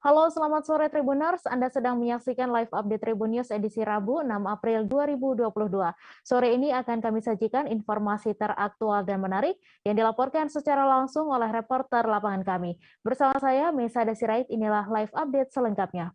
Halo, selamat sore Tribuners. Anda sedang menyaksikan live update Tribun News edisi Rabu 6 April 2022. Sore ini akan kami sajikan informasi teraktual dan menarik yang dilaporkan secara langsung oleh reporter lapangan kami. Bersama saya, Mesa Desirait, inilah live update selengkapnya.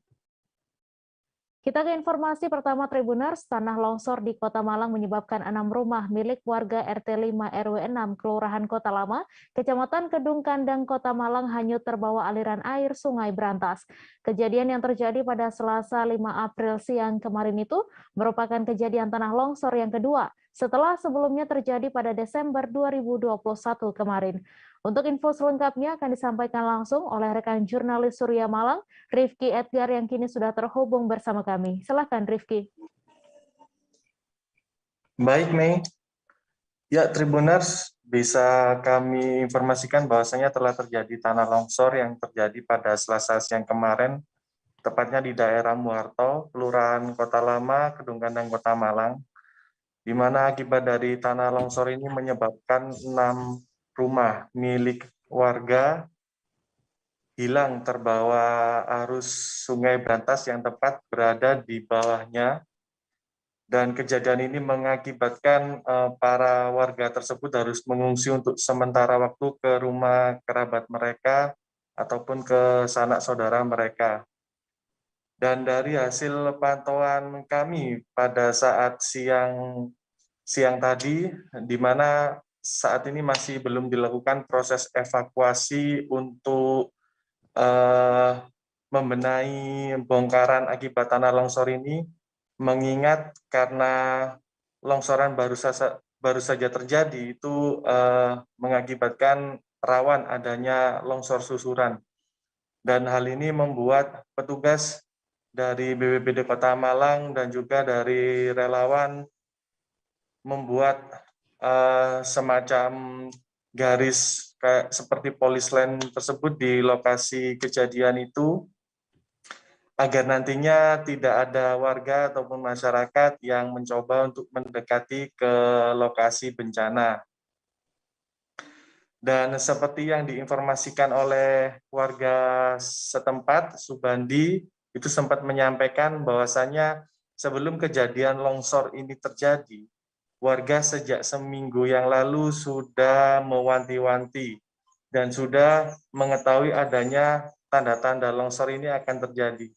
Kita ke informasi pertama Tribuners, tanah longsor di Kota Malang menyebabkan 6 rumah milik warga RT 5 RW 6 Kelurahan Kota Lama, Kecamatan Kedung Kandang, Kota Malang hanyut terbawa aliran air Sungai Brantas. Kejadian yang terjadi pada Selasa 5 April siang kemarin itu merupakan kejadian tanah longsor yang kedua setelah sebelumnya terjadi pada Desember 2021 kemarin. Untuk info selengkapnya akan disampaikan langsung oleh rekan jurnalis Surya Malang, Rifki Edgar yang kini sudah terhubung bersama kami. Silakan Rifki. Baik, Mei. Ya, Tribuners, bisa kami informasikan bahwasanya telah terjadi tanah longsor yang terjadi pada Selasa siang kemarin, tepatnya di daerah Muarto, Kelurahan Kota Lama, Kedung Kandang, Kota Malang, di mana akibat dari tanah longsor ini menyebabkan 6 rumah milik warga hilang terbawa arus Sungai Brantas yang tepat berada di bawahnya. Dan kejadian ini mengakibatkan para warga tersebut harus mengungsi untuk sementara waktu ke rumah kerabat mereka ataupun ke sanak saudara mereka. Dan dari hasil pantauan kami pada saat siang tadi, di mana saat ini masih belum dilakukan proses evakuasi untuk membenahi bongkaran akibat tanah longsor ini, mengingat karena longsoran baru saja terjadi itu mengakibatkan rawan adanya longsor susuran. Dan hal ini membuat petugas dari BPBD Kota Malang dan juga dari relawan membuat semacam garis kayak seperti polis line tersebut di lokasi kejadian itu, agar nantinya tidak ada warga ataupun masyarakat yang mencoba untuk mendekati ke lokasi bencana. Dan seperti yang diinformasikan oleh warga setempat, Subandi, itu sempat menyampaikan bahwasannya sebelum kejadian longsor ini terjadi, warga sejak seminggu yang lalu sudah mewanti-wanti dan sudah mengetahui adanya tanda-tanda longsor ini akan terjadi.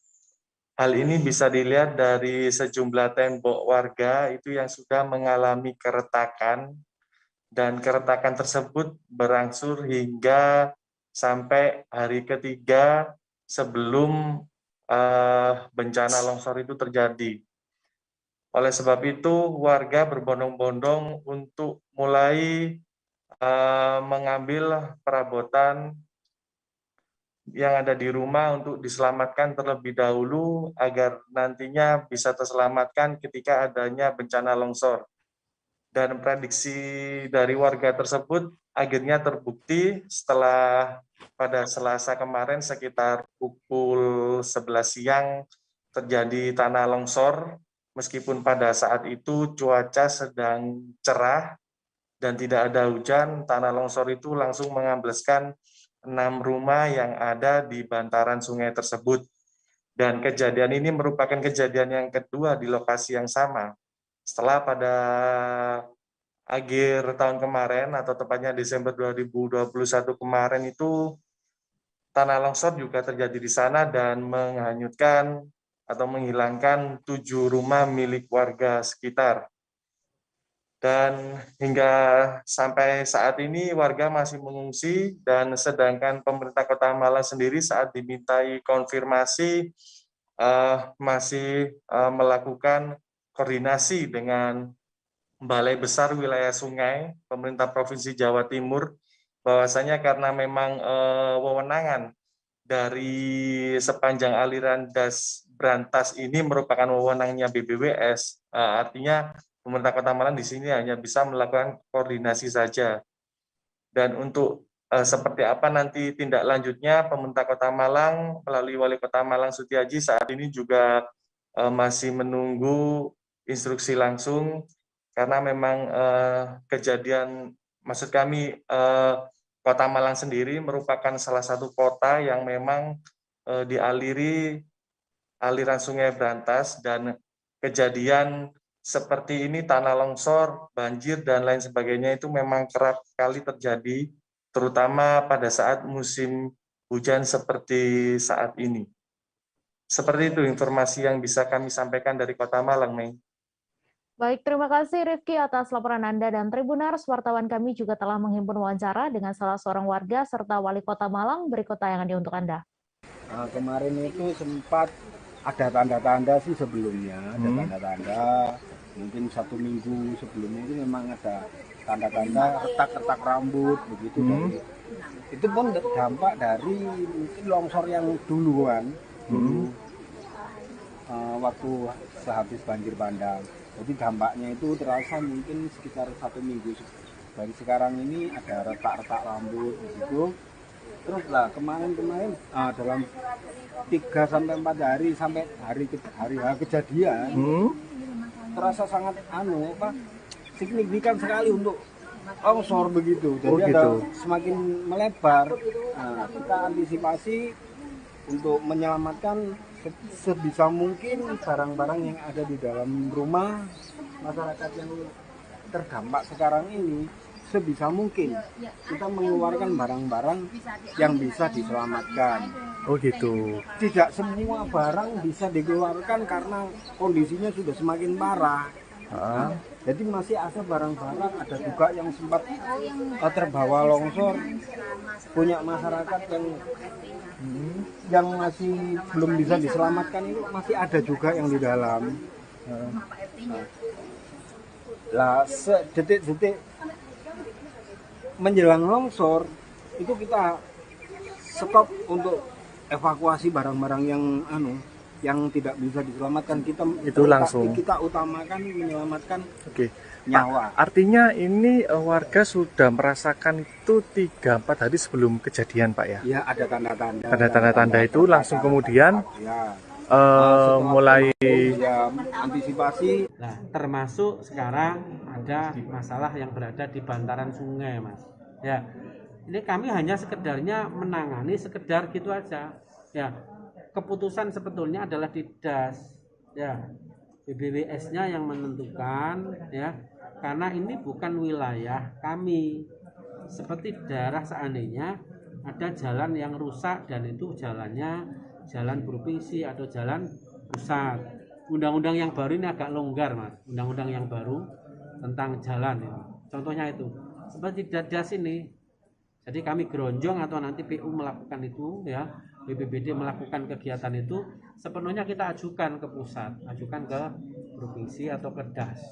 Hal ini bisa dilihat dari sejumlah tembok warga itu yang sudah mengalami keretakan, dan keretakan tersebut berangsur hingga sampai hari ketiga sebelum bencana longsor itu terjadi. Oleh sebab itu, warga berbondong-bondong untuk mulai mengambil perabotan yang ada di rumah untuk diselamatkan terlebih dahulu agar nantinya bisa terselamatkan ketika adanya bencana longsor. Dan prediksi dari warga tersebut akhirnya terbukti setelah pada Selasa kemarin sekitar pukul 11 siang terjadi tanah longsor, meskipun pada saat itu cuaca sedang cerah dan tidak ada hujan, tanah longsor itu langsung mengambleskan 6 rumah yang ada di bantaran sungai tersebut. Dan kejadian ini merupakan kejadian yang kedua di lokasi yang sama. Setelah pada akhir tahun kemarin atau tepatnya Desember 2021 kemarin itu tanah longsor juga terjadi di sana dan menghanyutkan atau menghilangkan 7 rumah milik warga sekitar. Dan hingga sampai saat ini warga masih mengungsi, dan sedangkan pemerintah Kota Malang sendiri saat dimintai konfirmasi masih melakukan koordinasi dengan Balai Besar Wilayah Sungai, pemerintah Provinsi Jawa Timur, bahwasanya karena memang wewenangan dari sepanjang aliran das Brantas ini merupakan wewenangnya BBWS, artinya pemerintah Kota Malang di sini hanya bisa melakukan koordinasi saja. Dan untuk seperti apa nanti tindak lanjutnya, pemerintah Kota Malang melalui Wali Kota Malang Sutiaji saat ini juga masih menunggu instruksi langsung, karena memang kejadian, maksud kami Kota Malang sendiri merupakan salah satu kota yang memang dialiri aliran Sungai Brantas, dan kejadian seperti ini, tanah longsor, banjir, dan lain sebagainya itu memang kerap kali terjadi, terutama pada saat musim hujan seperti saat ini. Seperti itu informasi yang bisa kami sampaikan dari Kota Malang, Mei. Baik, terima kasih Rifki atas laporan Anda, dan Tribunars, wartawan kami juga telah menghimpun wawancara dengan salah seorang warga serta Wali Kota Malang. Berikut tayangannya untuk Anda. Nah, kemarin itu sempat ada tanda-tanda sih sebelumnya, ada tanda-tanda mungkin 1 minggu sebelumnya itu memang ada tanda-tanda retak-retak rambut begitu. Itu pun dampak dari mungkin longsor yang duluan waktu sehabis banjir bandang. Jadi dampaknya itu terasa mungkin sekitar 1 minggu dari sekarang ini ada retak-retak rambut begitu. Terus lah kemarin dalam 3-4 hari sampai hari kejadian terasa sangat signifikan sekali untuk longsor begitu. Jadi ada semakin melebar. Nah, kita antisipasi untuk menyelamatkan sebisa mungkin barang-barang yang ada di dalam rumah masyarakat yang terdampak sekarang ini. Sebisa mungkin kita mengeluarkan barang-barang yang bisa diselamatkan. Oh gitu. Tidak semua barang bisa dikeluarkan karena kondisinya sudah semakin parah. Jadi masih ada barang-barang, ada juga yang sempat terbawa longsor, punya masyarakat yang masih belum bisa diselamatkan itu masih ada juga yang di dalam. Lah sedetik-detik menjelang longsor itu kita stop untuk evakuasi barang-barang yang tidak bisa diselamatkan. Kita utamakan menyelamatkan nyawa. Artinya ini warga sudah merasakan itu 3-4 hari sebelum kejadian, Pak ya? Ya, ada tanda-tanda. Tanda-tanda itu langsung kemudian mulai antisipasi. Nah, termasuk sekarang ada masalah yang berada di bantaran sungai, Mas. Ya, ini kami hanya sekedarnya menangani sekedar gitu aja. Ya, keputusan sebetulnya adalah di DAS. Ya, BBWS-nya yang menentukan, ya, karena ini bukan wilayah kami. Seperti daerah seandainya ada jalan yang rusak dan itu jalannya jalan provinsi atau jalan pusat. Undang-undang yang baru ini agak longgar, Mas. Undang-undang yang baru tentang jalan ya. Contohnya itu seperti DAS ini. Jadi kami geronjong atau nanti PU melakukan itu ya, BPBD melakukan kegiatan itu, sepenuhnya kita ajukan ke pusat, ajukan ke provinsi atau ke DAS.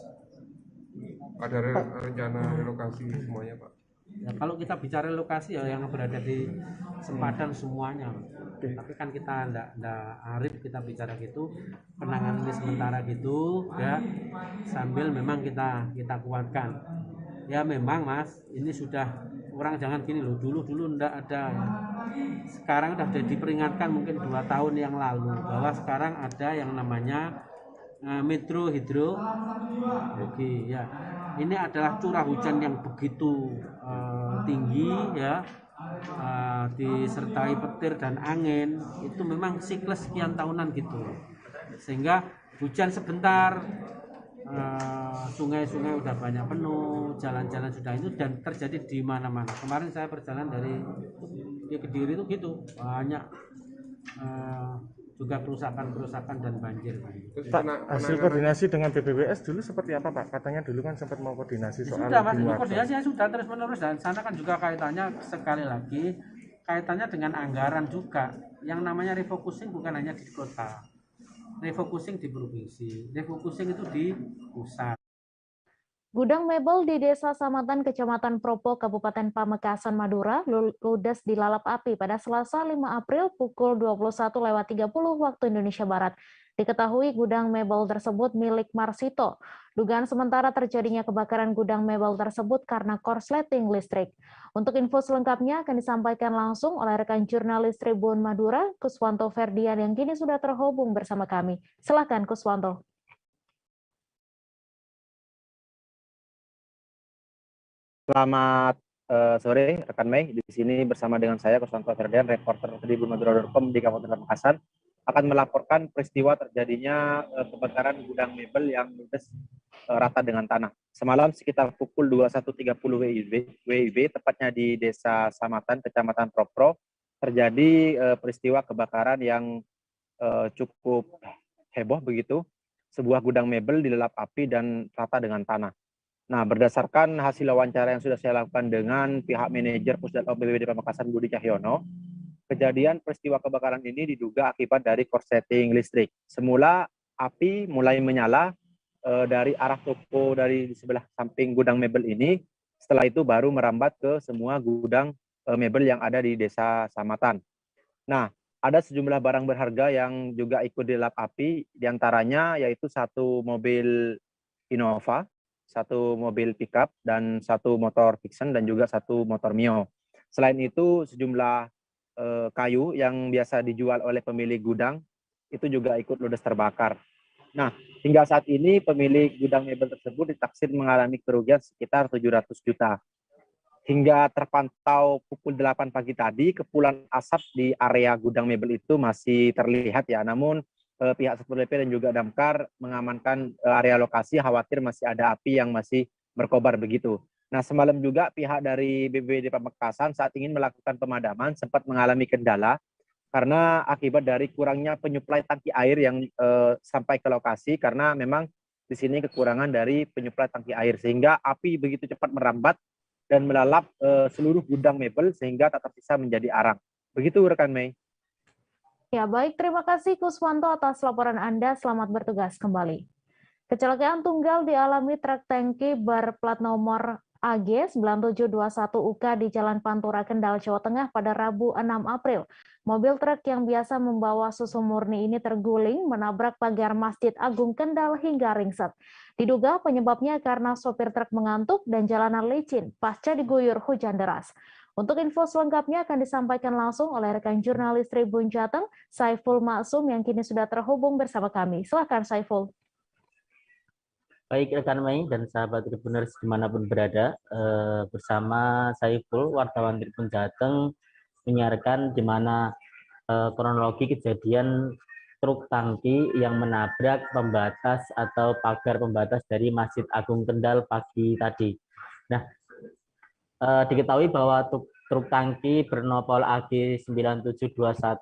Ada rencana relokasi semuanya, Pak? Ya, kalau kita bicara relokasi ya yang berada di sempadan semuanya. Tapi kan kita enggak arif kita bicara gitu, penanganan ini sementara gitu ya, sambil memang kita kuatkan. Ya memang, Mas, ini sudah orang jangan gini loh, dulu enggak ada. Sekarang sudah diperingatkan mungkin 2 tahun yang lalu bahwa sekarang ada yang namanya metro hidrologi ya. Ini adalah curah hujan yang begitu tinggi ya, disertai petir dan angin, itu memang siklus sekian tahunan gitu, sehingga hujan sebentar sungai-sungai udah banyak penuh, jalan-jalan sudah itu, dan terjadi di mana-mana. Kemarin saya berjalan dari Kediri itu gitu, banyak juga kerusakan dan banjir. Pak, hasil koordinasi dengan BBWS dulu seperti apa, Pak? Katanya dulu kan sempat mau koordinasi soal sudah, Mas, koordinasinya sudah terus-menerus, dan sana kan juga kaitannya sekali lagi kaitannya dengan anggaran juga. Yang namanya refocusing bukan hanya di kota, refocusing di provinsi, refocusing itu di pusat. Gudang mebel di Desa Samatan, Kecamatan Propo, Kabupaten Pamekasan, Madura, ludes dilalap api pada Selasa 5 April pukul 21.30 waktu Indonesia Barat. Diketahui gudang mebel tersebut milik Marsito. Dugaan sementara terjadinya kebakaran gudang mebel tersebut karena korsleting listrik. Untuk info selengkapnya akan disampaikan langsung oleh rekan jurnalis Tribun Madura, Kuswanto Ferdian, yang kini sudah terhubung bersama kami. Silakan, Kuswanto. Selamat sore rekan Mei. Di sini bersama dengan saya Kuswanto Ferdian, reporter tribunmadura.com di Kabupaten Pamekasan, akan melaporkan peristiwa terjadinya kebakaran gudang mebel yang ludes rata dengan tanah. Semalam sekitar pukul 21.30 WIB, tepatnya di Desa Samatan, Kecamatan Propro, terjadi peristiwa kebakaran yang cukup heboh begitu. Sebuah gudang mebel dilalap api dan rata dengan tanah. Nah, berdasarkan hasil wawancara yang sudah saya lakukan dengan pihak manajer Pusdalop BPBD Pamekasan Budi Cahyono, kejadian peristiwa kebakaran ini diduga akibat dari korsleting listrik. Semula api mulai menyala dari arah toko dari sebelah samping gudang mebel ini. Setelah itu baru merambat ke semua gudang mebel yang ada di Desa Samatan. Nah, ada sejumlah barang berharga yang juga ikut dilap api, diantaranya yaitu satu mobil Innova, satu mobil pickup, dan satu motor Vixen, dan juga satu motor Mio. Selain itu, sejumlah kayu yang biasa dijual oleh pemilik gudang itu juga ikut ludes terbakar. Nah, hingga saat ini pemilik gudang mebel tersebut ditaksir mengalami kerugian sekitar 700 juta. Hingga terpantau pukul 8 pagi tadi, kepulan asap di area gudang mebel itu masih terlihat ya, namun pihak Satpol PP dan juga Damkar mengamankan area lokasi, khawatir masih ada api yang masih berkobar begitu. Nah, semalam juga pihak dari BPBD Pamekasan saat ingin melakukan pemadaman sempat mengalami kendala karena akibat dari kurangnya penyuplai tangki air yang sampai ke lokasi, karena memang di sini kekurangan dari penyuplai tangki air sehingga api begitu cepat merambat dan melalap seluruh gudang mebel sehingga tak tersisa menjadi arang. Begitu rekan Mei. Ya, baik. Terima kasih Kuswanto atas laporan Anda. Selamat bertugas kembali. Kecelakaan tunggal dialami truk tangki berplat nomor AG 9721 UK di Jalan Pantura, Kendal, Jawa Tengah pada Rabu 6 April. Mobil truk yang biasa membawa susu murni ini terguling menabrak pagar Masjid Agung Kendal hingga ringsek. Diduga penyebabnya karena sopir truk mengantuk dan jalanan licin pasca diguyur hujan deras. Untuk info selengkapnya akan disampaikan langsung oleh rekan jurnalis Tribun Jateng, Saiful Maksum, yang kini sudah terhubung bersama kami. Silakan Saiful. Baik rekan Mei dan sahabat Tribuners dimanapun berada, bersama Saiful, wartawan Tribun Jateng, menyiarkan di mana kronologi kejadian truk tangki yang menabrak pembatas atau pagar pembatas dari Masjid Agung Kendal pagi tadi. Nah, diketahui bahwa truk tangki bernopol AG 9721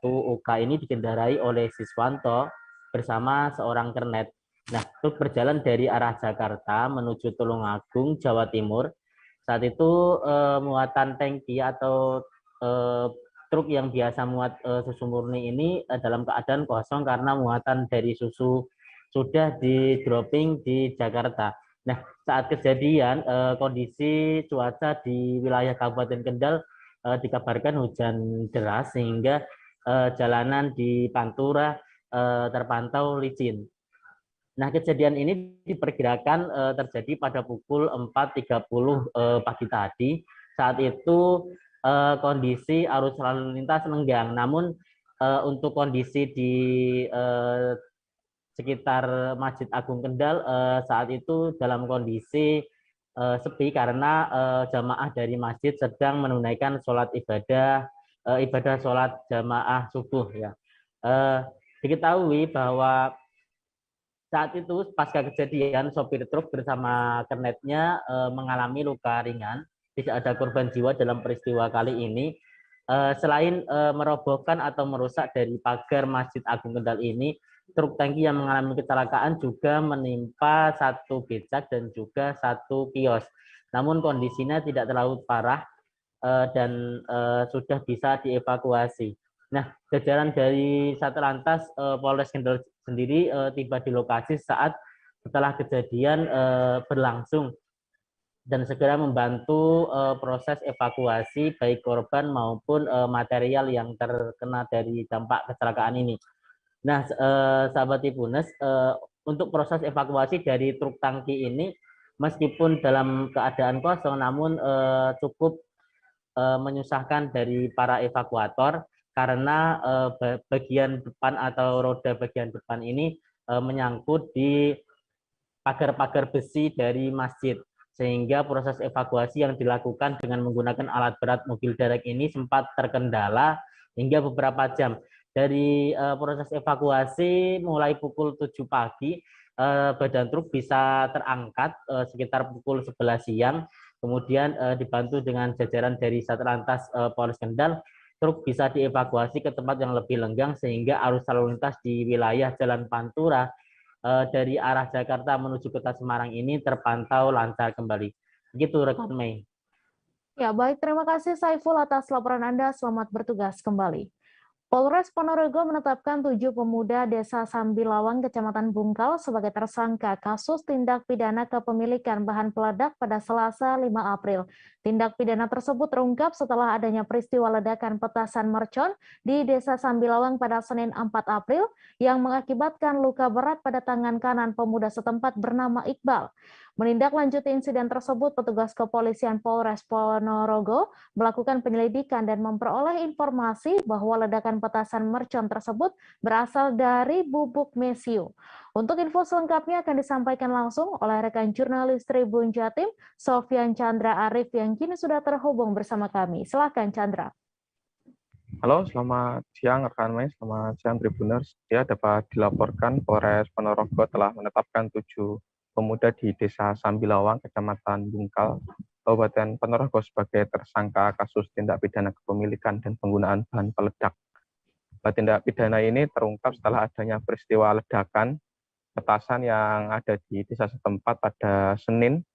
UK ini dikendarai oleh Siswanto bersama seorang kernet. Nah, truk berjalan dari arah Jakarta menuju Tulungagung, Jawa Timur. Saat itu muatan tangki atau truk yang biasa muat susu murni ini dalam keadaan kosong karena muatan dari susu sudah di dropping di Jakarta. Nah, saat kejadian kondisi cuaca di wilayah Kabupaten Kendal dikabarkan hujan deras sehingga jalanan di Pantura terpantau licin. Nah, kejadian ini diperkirakan terjadi pada pukul 4.30 pagi tadi. Saat itu kondisi arus lalu lintas lenggang, namun untuk kondisi di sekitar Masjid Agung Kendal saat itu dalam kondisi sepi karena jamaah dari masjid sedang menunaikan sholat ibadah sholat jamaah subuh ya. Diketahui bahwa saat itu pasca kejadian sopir truk bersama kernetnya mengalami luka ringan, tidak ada korban jiwa dalam peristiwa kali ini. Selain merobohkan atau merusak dari pagar Masjid Agung Kendal ini, truk tangki yang mengalami kecelakaan juga menimpa satu becak dan juga satu kios. Namun kondisinya tidak terlalu parah dan sudah bisa dievakuasi. Nah, jajaran dari Satlantas Polres Kendal sendiri tiba di lokasi saat setelah kejadian berlangsung dan segera membantu proses evakuasi baik korban maupun material yang terkena dari dampak kecelakaan ini. Nah, sahabat Tribuners, untuk proses evakuasi dari truk tangki ini, meskipun dalam keadaan kosong, namun cukup menyusahkan dari para evakuator karena bagian depan atau roda bagian depan ini menyangkut di pagar-pagar besi dari masjid, sehingga proses evakuasi yang dilakukan dengan menggunakan alat berat mobil derek ini sempat terkendala hingga beberapa jam. Dari proses evakuasi mulai pukul 7 pagi, badan truk bisa terangkat sekitar pukul 11 siang, kemudian dibantu dengan jajaran dari Satlantas Polres Kendal, truk bisa dievakuasi ke tempat yang lebih lenggang sehingga arus lalu lintas di wilayah Jalan Pantura dari arah Jakarta menuju Kota Semarang ini terpantau lancar kembali. Begitu rekan Mei. Ya, baik, terima kasih Saiful atas laporan Anda. Selamat bertugas kembali. Polres Ponorogo menetapkan 7 pemuda Desa Sambilawang, Kecamatan Bungkal sebagai tersangka kasus tindak pidana kepemilikan bahan peledak pada Selasa 5 April. Tindak pidana tersebut terungkap setelah adanya peristiwa ledakan petasan mercon di Desa Sambilawang pada Senin 4 April yang mengakibatkan luka berat pada tangan kanan pemuda setempat bernama Iqbal. Menindaklanjuti insiden tersebut, petugas kepolisian Polres Ponorogo melakukan penyelidikan dan memperoleh informasi bahwa ledakan petasan mercon tersebut berasal dari bubuk mesiu. Untuk info selengkapnya akan disampaikan langsung oleh rekan jurnalis Tribun Jatim, Sofyan Chandra Arif yang kini sudah terhubung bersama kami. Silakan Chandra. Halo, selamat siang rekan Mei, selamat siang Tribuners. Ya, dapat dilaporkan Polres Ponorogo telah menetapkan 7 pemuda di Desa Sambilawang, Kecamatan Bungkal, Kabupaten Ponorogo sebagai tersangka kasus tindak pidana kepemilikan dan penggunaan bahan peledak. Tindak pidana ini terungkap setelah adanya peristiwa ledakan petasan yang ada di desa setempat pada Senin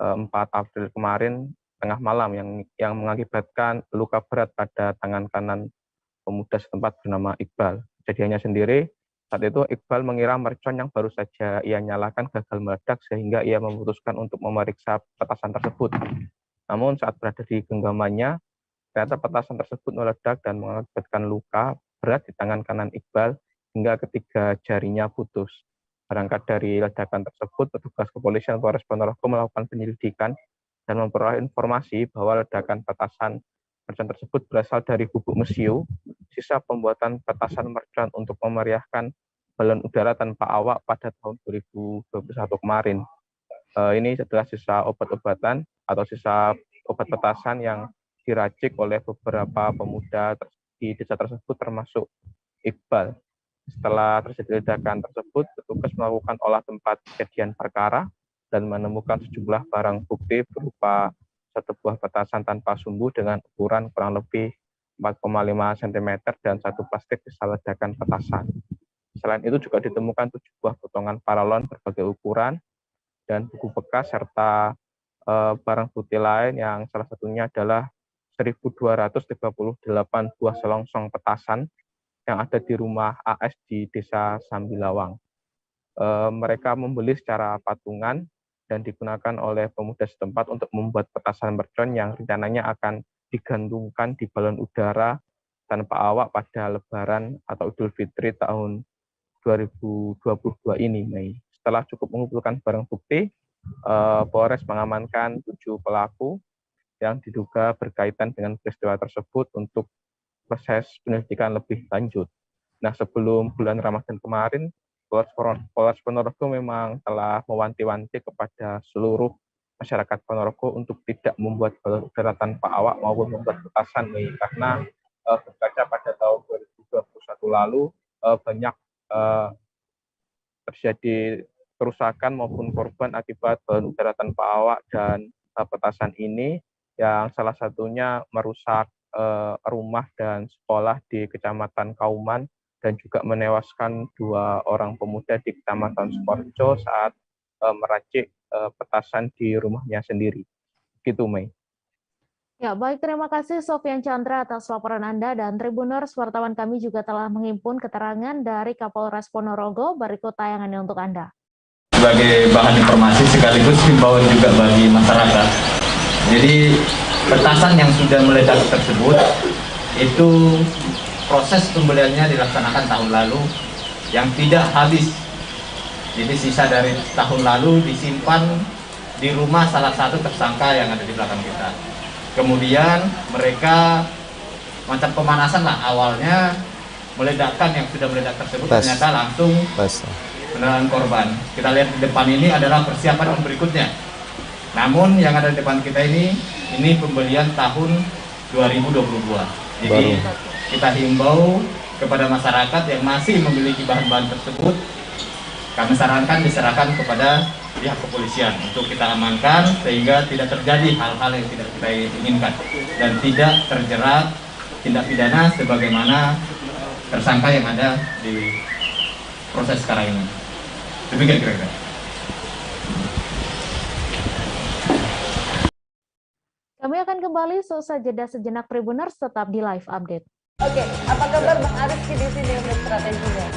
4 April kemarin tengah malam yang mengakibatkan luka berat pada tangan kanan pemuda setempat bernama Iqbal. Kejadiannya sendiri, saat itu Iqbal mengira mercon yang baru saja ia nyalakan gagal meledak sehingga ia memutuskan untuk memeriksa petasan tersebut. Namun saat berada di genggamannya, ternyata petasan tersebut meledak dan mengakibatkan luka berat di tangan kanan Iqbal hingga ketiga jarinya putus. Berangkat dari ledakan tersebut, petugas kepolisian Polres Ponorogo melakukan penyelidikan dan memperoleh informasi bahwa ledakan petasan mercon tersebut berasal dari bubuk mesiu, sisa pembuatan petasan mercon untuk memeriahkan balon udara tanpa awak pada tahun 2021 kemarin. Ini adalah sisa obat-obatan atau sisa obat petasan yang diracik oleh beberapa pemuda di desa tersebut termasuk Iqbal. Setelah terjadi ledakan tersebut, petugas melakukan olah tempat kejadian perkara dan menemukan sejumlah barang bukti berupa satu buah petasan tanpa sumbu dengan ukuran kurang lebih 4,5 cm dan satu plastik sisa ledakan petasan. Selain itu juga ditemukan 7 buah potongan paralon berbagai ukuran dan buku bekas serta barang bukti lain yang salah satunya adalah 1.238 buah selongsong petasan yang ada di rumah AS di Desa Sambilawang. Mereka membeli secara patungan dan digunakan oleh pemuda setempat untuk membuat petasan mercon yang rencananya akan digantungkan di balon udara tanpa awak pada Lebaran atau Idul Fitri tahun 2022 ini, Mei. Setelah cukup mengumpulkan barang bukti, Polres mengamankan 7 pelaku yang diduga berkaitan dengan peristiwa tersebut untuk proses penyelidikan lebih lanjut. Nah, sebelum bulan Ramadan kemarin, Polres Ponorogo memang telah mewanti-wanti kepada seluruh masyarakat Ponorogo untuk tidak membuat balon udara tanpa awak maupun membuat petasan, karena berkaca pada tahun 2021 lalu banyak terjadi kerusakan maupun korban akibat balon udara tanpa awak dan petasan ini, yang salah satunya merusak rumah dan sekolah di Kecamatan Kauman dan juga menewaskan 2 orang pemuda di Kecamatan Sukorejo saat meracik petasan di rumahnya sendiri. Gitu, Mei. Ya, baik, terima kasih Sofyan Chandra atas laporan Anda, dan Tribuners, wartawan kami juga telah menghimpun keterangan dari Kapolres Ponorogo. Berikut tayangannya untuk Anda. Sebagai bahan informasi sekaligus himbauan juga bagi masyarakat. Jadi petasan yang sudah meledak tersebut itu proses pembeliannya dilaksanakan tahun lalu yang tidak habis. Jadi sisa dari tahun lalu disimpan di rumah salah satu tersangka yang ada di belakang kita. Kemudian mereka macam pemanasan lah, awalnya meledakkan yang sudah meledak tersebut ternyata langsung menelan korban. Kita lihat di depan ini adalah persiapan berikutnya. Namun yang ada di depan kita ini pembelian tahun 2022. Jadi kita himbau kepada masyarakat yang masih memiliki bahan-bahan tersebut, kami sarankan diserahkan kepada pihak kepolisian untuk kita amankan sehingga tidak terjadi hal-hal yang tidak kita inginkan dan tidak terjerat tindak pidana sebagaimana tersangka yang ada di proses sekarang ini. Demikian kira-kira. Kami akan kembali seusai jeda sejenak Tribuners, tetap di live update. Oke, apa kabar Bang Ariski di sini untuk strateginya?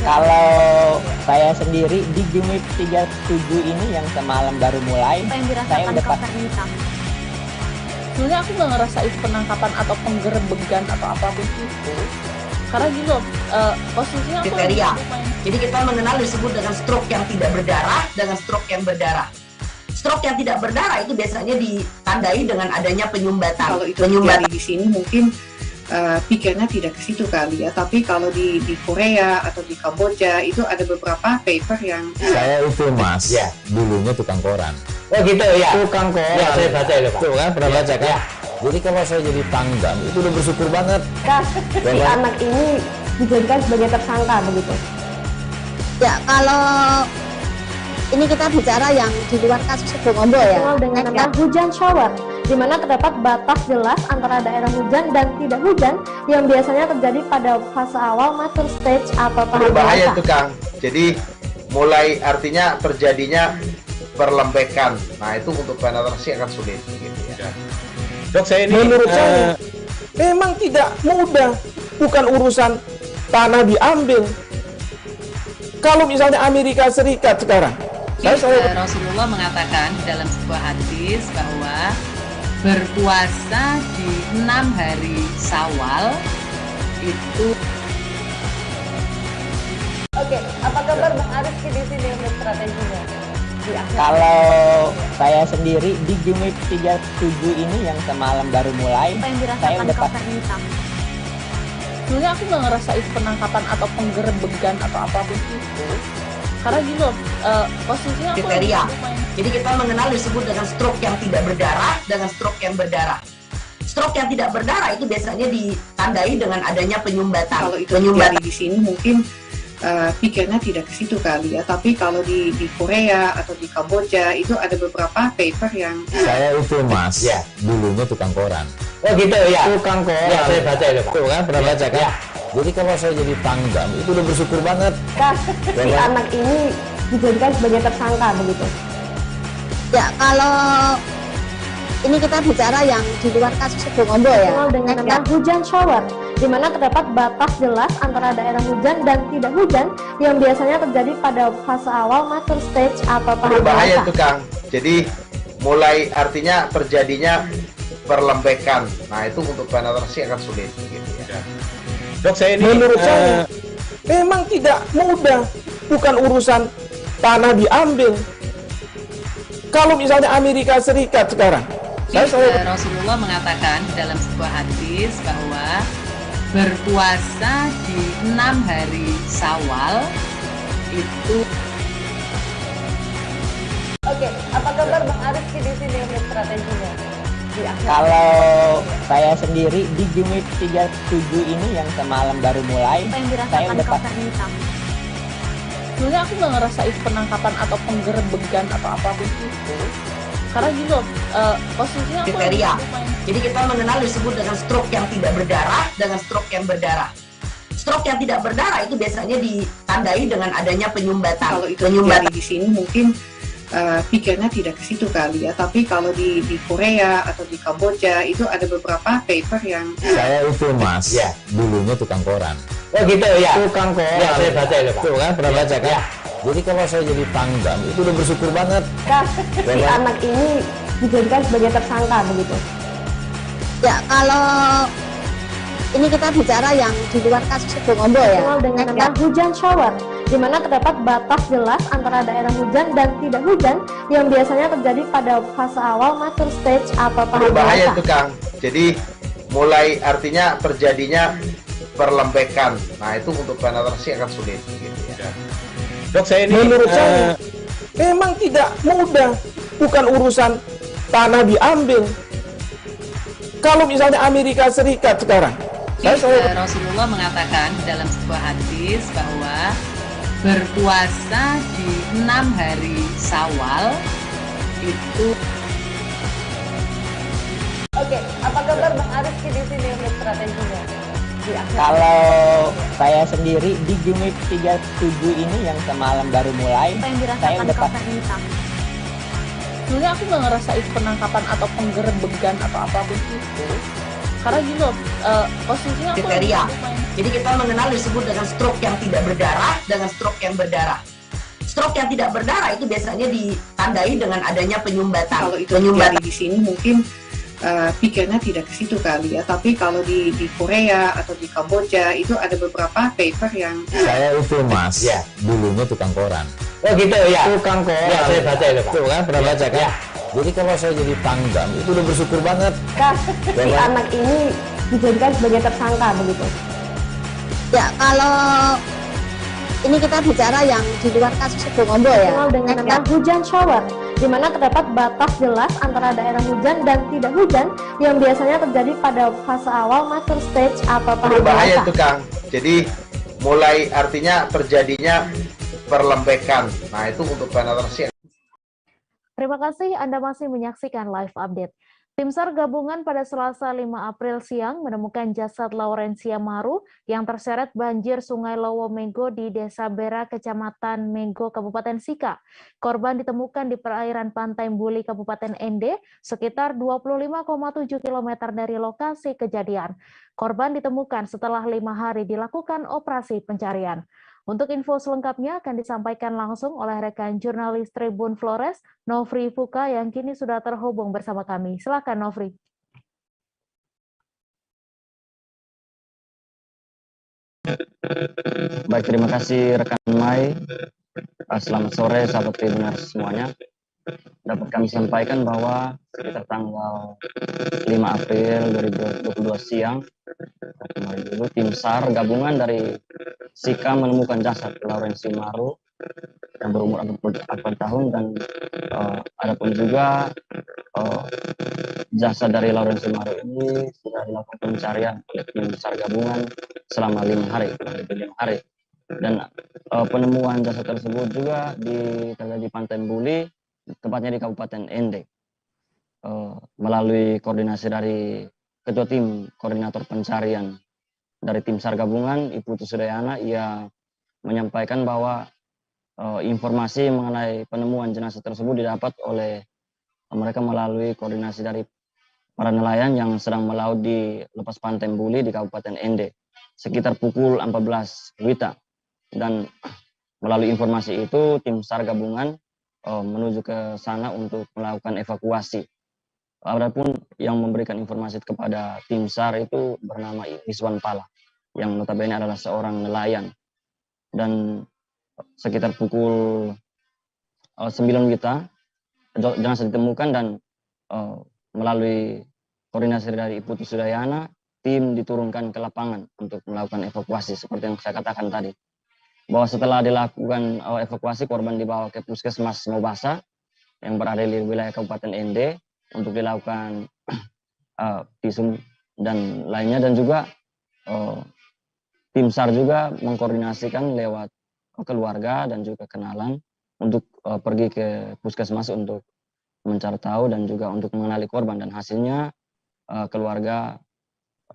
Kalau saya sendiri di Game Week 37 ini yang semalam baru mulai, Apa yang saya dirasakan udah Kak Fernita? Sebenarnya aku nggak ngerasa itu penangkapan atau penggerebegan atau apapun itu, karena gitu posisinya aku Kriteria. Jadi kita mengenal disebut dengan stroke yang tidak berdarah dengan stroke yang berdarah. Stroke yang tidak berdarah itu biasanya ditandai dengan adanya penyumbatan. Kalau itu terjadi di sini mungkin pikirnya tidak ke situ kali ya, tapi kalau di Korea atau di Kamboja itu ada beberapa paper yang saya itu mas, ya dulunya tukang koran. Oh gitu ya. Tukang koran. Ya saya baca itu Pak. Tuh kan pernah baca kan? Ya. Jadi kalau saya jadi pangdam itu udah bersyukur banget. Si anak ini dijadikan sebagai tersangka begitu. Ya kalau ini kita bicara yang di luar kasus Bongombo ya. Dikenal dengan nama hujan shower, di mana terdapat batas jelas antara daerah hujan dan tidak hujan yang biasanya terjadi pada fase awal mature stage atau tahap berbahaya dewasa. itu Kang. Jadi mulai artinya terjadinya perlembekan. Nah itu untuk penetrasi akan sulit. Gitu ya. Dok saya ini menurut saya memang tidak mudah, bukan urusan tanah diambil. Kalau misalnya Amerika Serikat sekarang, Rasulullah mengatakan dalam sebuah hadis bahwa berpuasa di 6 hari Syawal itu. Oke, apa kabar Bang Ariski di sini untuk strateginya? Kalau saya sendiri di Game Week 37 ini yang semalam baru mulai, Apa yang saya dirasakan udah Kak Fernita? sebenarnya aku nggak ngerasa itu penangkapan atau penggerebegan atau apapun itu, karena gitu posisinya aku Kriteria. Jadi kita mengenal disebut dengan stroke yang tidak berdarah dengan stroke yang berdarah. Stroke yang tidak berdarah itu biasanya ditandai dengan adanya penyumbatan. kalau itu terjadi di sini mungkin pikirnya tidak ke situ kali ya, tapi kalau di Korea atau di Kamboja itu ada beberapa paper yang Saya itu mas, ya dulunya tukang koran. Oh gitu ya. Tukang koran. Ya saya baca itu Pak. Tuh kan pernah baca kan? Ya. Jadi kalau saya jadi pangdam itu udah bersyukur banget. Si anak ini dijadikan sebagai tersangka begitu. Ya kalau ini kita bicara yang di luar kasus Bongombo ya. Dikenal dengan nama hujan shower, di mana terdapat batas jelas antara daerah hujan dan tidak hujan yang biasanya terjadi pada fase awal mature stage atau tahap berbahaya dewasa. itu Kang. Jadi mulai artinya terjadinya perlembekan. Nah itu untuk penetrasi akan sulit. Gitu ya. Dok saya ini menurut saya memang tidak mudah, bukan urusan tanah diambil. Kalau misalnya Amerika Serikat sekarang, Rasulullah mengatakan dalam sebuah hadis bahwa berpuasa di 6 hari Syawal itu. Oke, apa kabar Bang Ariski di sini untuk strateginya? Kalau saya sendiri di Game Week 37 ini yang semalam baru mulai, Apa yang saya dirasakan udah Kak Fernita? sebenarnya aku nggak ngerasa itu penangkapan atau penggerebegan atau apapun itu, karena gitu posisinya aku Kriteria. Jadi kita mengenal disebut dengan stroke yang tidak berdarah dengan stroke yang berdarah. Stroke yang tidak berdarah itu biasanya ditandai dengan adanya penyumbatan. kalau itu terjadi di sini mungkin pikirnya tidak ke situ kali ya, tapi kalau di Korea atau di Kamboja itu ada beberapa paper yang Saya itu mas, ya dulunya tukang koran. Oh gitu ya. Tukang koran. Ya saya baca itu Pak. Tuh kan pernah baca kan? Ya. Jadi kalau saya jadi pangdam itu udah bersyukur banget. Si anak ini dijadikan sebagai tersangka begitu. Ya kalau ini kita bicara yang di luar kasus Bongombo ya. Dikenal dengan nama hujan shower, di mana terdapat batas jelas antara daerah hujan dan tidak hujan yang biasanya terjadi pada fase awal mature stage atau tahap Berbahaya dewasa. itu Kang. Jadi mulai artinya terjadinya perlembekan. Nah itu untuk penetrasi akan sulit. Gitu ya. Dok saya ini menurut saya memang tidak mudah, bukan urusan tanah diambil. Kalau misalnya Amerika Serikat sekarang, Rasulullah mengatakan dalam sebuah hadis bahwa berpuasa di 6 hari Syawal itu. Oke, apa kabar Bang Ariski di sini untuk strateginya? Kalau saya sendiri di Jumip 37 ini yang semalam baru mulai, saya udah pas. Sebenarnya aku nggak ngerasa itu penangkapan atau penggerebegan atau apapun itu, karena gitu posisinya aku kriteria. Jadi kita mengenal disebut dengan stroke yang tidak berdarah dengan stroke yang berdarah. Stroke yang tidak berdarah itu biasanya ditandai dengan adanya penyumbatan. Kalau itu terjadi di sini mungkin pikirnya tidak ke situ kali ya. Tapi kalau di Korea atau di Kamboja itu ada beberapa paper yang Saya itu Mas, dulunya tukang koran. Oh gitu ya. Tukang koran. Ya, saya baca itu Pak. Tuh kan, pernah baca kan? Ya. Jadi kalau saya jadi pangdam itu udah bersyukur banget. Si anak ini dijadikan sebagai tersangka begitu. Ya, kalau ini kita bicara yang di luar kasus Sibolombo ya. Dengan nama hujan shower, di mana terdapat batas jelas antara daerah hujan dan tidak hujan yang biasanya terjadi pada fase awal master stage atau tahap Berbahaya dewasa. itu Kang. Jadi mulai artinya terjadinya perlembekan. Nah itu untuk penetrasi. Terima kasih Anda masih menyaksikan live update. Tim SAR gabungan pada Selasa 5 April siang menemukan jasad Laurencia Maru yang terseret banjir Sungai Lowo Mego di Desa Bera, Kecamatan Mego, Kabupaten Sika. Korban ditemukan di perairan Pantai Buli, Kabupaten Ende, sekitar 25,7 km dari lokasi kejadian. Korban ditemukan setelah 5 hari dilakukan operasi pencarian. Untuk info selengkapnya akan disampaikan langsung oleh rekan jurnalis Tribun Flores, Nofri Fuka, yang kini sudah terhubung bersama kami. Silakan Nofri. Baik, terima kasih rekan Mai. Selamat sore sahabat Tribuners semuanya. Dapat kami sampaikan bahwa sekitar tanggal 5 April 2022 siang, kemarin dulu, tim SAR gabungan dari Sika menemukan jasad Laurencia Maru yang berumur 4 tahun dan adapun juga jasad dari Laurencia Maru ini sudah dilakukan pencarian oleh tim SAR gabungan selama 5 hari, dan penemuan jasad tersebut juga terjadi di Pantai Buli, tepatnya di Kabupaten Ende. Melalui koordinasi dari Ketua Tim Koordinator Pencarian dari tim SAR gabungan, Ibu Tusudayana, ia menyampaikan bahwa informasi mengenai penemuan jenazah tersebut didapat oleh mereka melalui koordinasi dari para nelayan yang sedang melaut di lepas Pantai Buli di Kabupaten Ende sekitar pukul 14 WITA. Dan melalui informasi itu tim SAR gabungan menuju ke sana untuk melakukan evakuasi. Adapun yang memberikan informasi kepada tim SAR itu bernama Iswan Pala, yang notabene adalah seorang nelayan. Dan sekitar pukul 9 WITA jenazah ditemukan, dan melalui koordinasi dari Ibu Tusudayana, tim diturunkan ke lapangan untuk melakukan evakuasi. Seperti yang saya katakan tadi, bahwa setelah dilakukan evakuasi, korban dibawa ke Puskesmas Mobasa yang berada di wilayah Kabupaten Ende untuk dilakukan visum dan lainnya, dan juga tim SAR juga mengkoordinasikan lewat keluarga dan juga kenalan untuk pergi ke puskesmas untuk mencari tahu dan juga untuk mengenali korban, dan hasilnya keluarga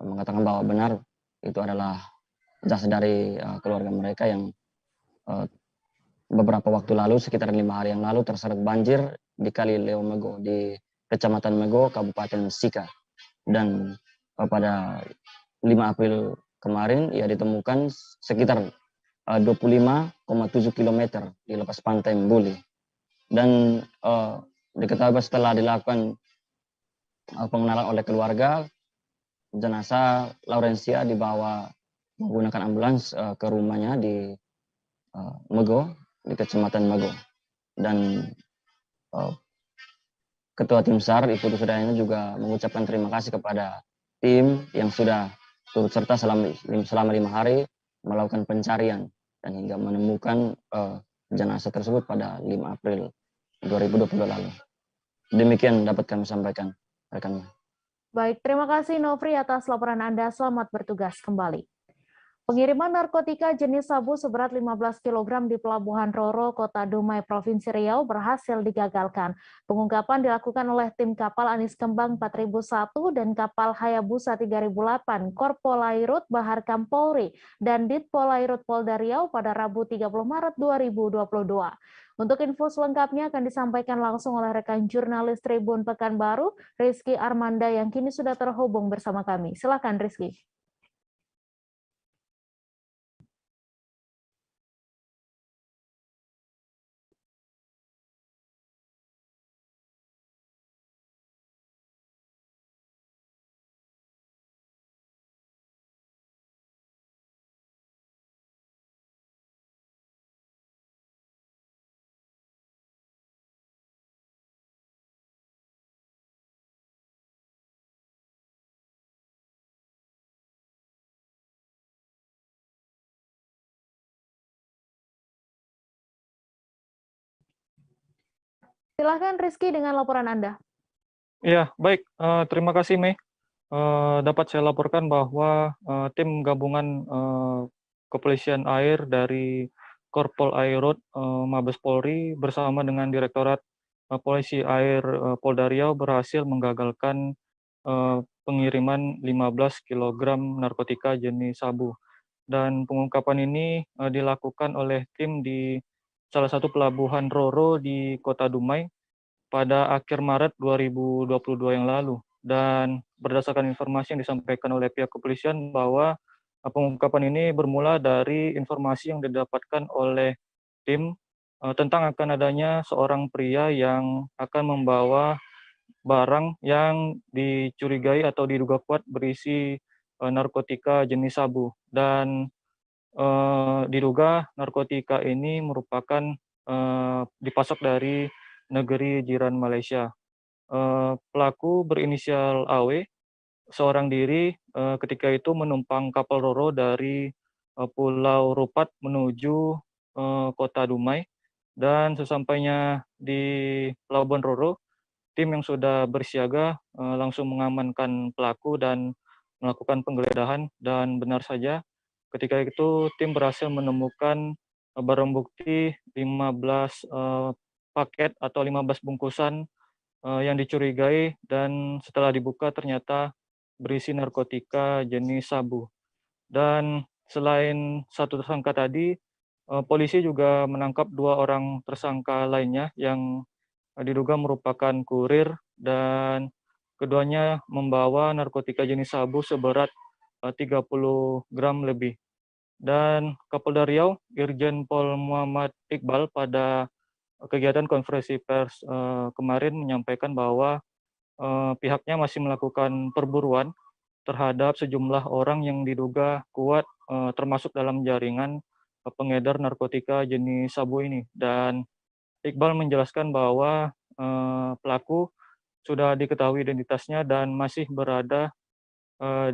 mengatakan bahwa benar itu adalah jasad dari keluarga mereka yang beberapa waktu lalu, sekitar 5 hari yang lalu, terseret banjir di Kali Leo Mego di Kecamatan Mego, Kabupaten Sika. Dan pada 5 April kemarin ia ditemukan sekitar 25,7 km di lepas Pantai Buli. Dan diketahui setelah dilakukan pengenalan oleh keluarga, jenazah Laurencia dibawa menggunakan ambulans ke rumahnya di Mego, di Kecamatan Mego. Dan Ketua Tim SAR, Ibu Tusudayana, juga mengucapkan terima kasih kepada tim yang sudah turut serta selama 5 hari melakukan pencarian dan hingga menemukan jenazah tersebut pada 5 April 2020 lalu. Demikian dapat kami sampaikan, rekan. Baik, terima kasih Nofri atas laporan Anda. Selamat bertugas kembali. Pengiriman narkotika jenis sabu seberat 15 kg di Pelabuhan Roro, Kota Dumai, Provinsi Riau berhasil digagalkan. Pengungkapan dilakukan oleh tim kapal Anis Kembang 4001 dan kapal Hayabusa 3008, Korpolairut Bahar Kampolri, dan Ditpolairut Polda Riau pada Rabu 30 Maret 2022. Untuk info selengkapnya akan disampaikan langsung oleh rekan jurnalis Tribun Pekanbaru, Rizky Armanda, yang kini sudah terhubung bersama kami. Silakan Rizky. Silahkan Rizky dengan laporan Anda. Ya, baik. Terima kasih, Mei. Dapat saya laporkan bahwa tim gabungan kepolisian air dari Korpol Airut Mabes Polri bersama dengan Direktorat Polisi Air Polda Riau berhasil menggagalkan pengiriman 15 kg narkotika jenis sabu. Dan pengungkapan ini dilakukan oleh tim di salah satu pelabuhan Roro di Kota Dumai pada akhir Maret 2022 yang lalu. Dan berdasarkan informasi yang disampaikan oleh pihak kepolisian bahwa pengungkapan ini bermula dari informasi yang didapatkan oleh tim tentang akan adanya seorang pria yang akan membawa barang yang dicurigai atau diduga kuat berisi narkotika jenis sabu. Dan diduga narkotika ini merupakan dipasok dari negeri jiran Malaysia. Pelaku berinisial AW, seorang diri, ketika itu menumpang kapal Roro dari Pulau Rupat menuju Kota Dumai, dan sesampainya di Pelabuhan Roro, tim yang sudah bersiaga langsung mengamankan pelaku dan melakukan penggeledahan. Dan benar saja, ketika itu tim berhasil menemukan barang bukti 15 paket atau 15 bungkusan yang dicurigai, dan setelah dibuka ternyata berisi narkotika jenis sabu. Dan selain satu tersangka tadi, polisi juga menangkap 2 orang tersangka lainnya yang diduga merupakan kurir, dan keduanya membawa narkotika jenis sabu seberat 30 gram lebih. Dan Kapolda Riau, Irjen Pol Muhammad Iqbal, pada kegiatan konferensi pers kemarin menyampaikan bahwa pihaknya masih melakukan perburuan terhadap sejumlah orang yang diduga kuat termasuk dalam jaringan pengedar narkotika jenis sabu ini. Dan Iqbal menjelaskan bahwa pelaku sudah diketahui identitasnya dan masih berada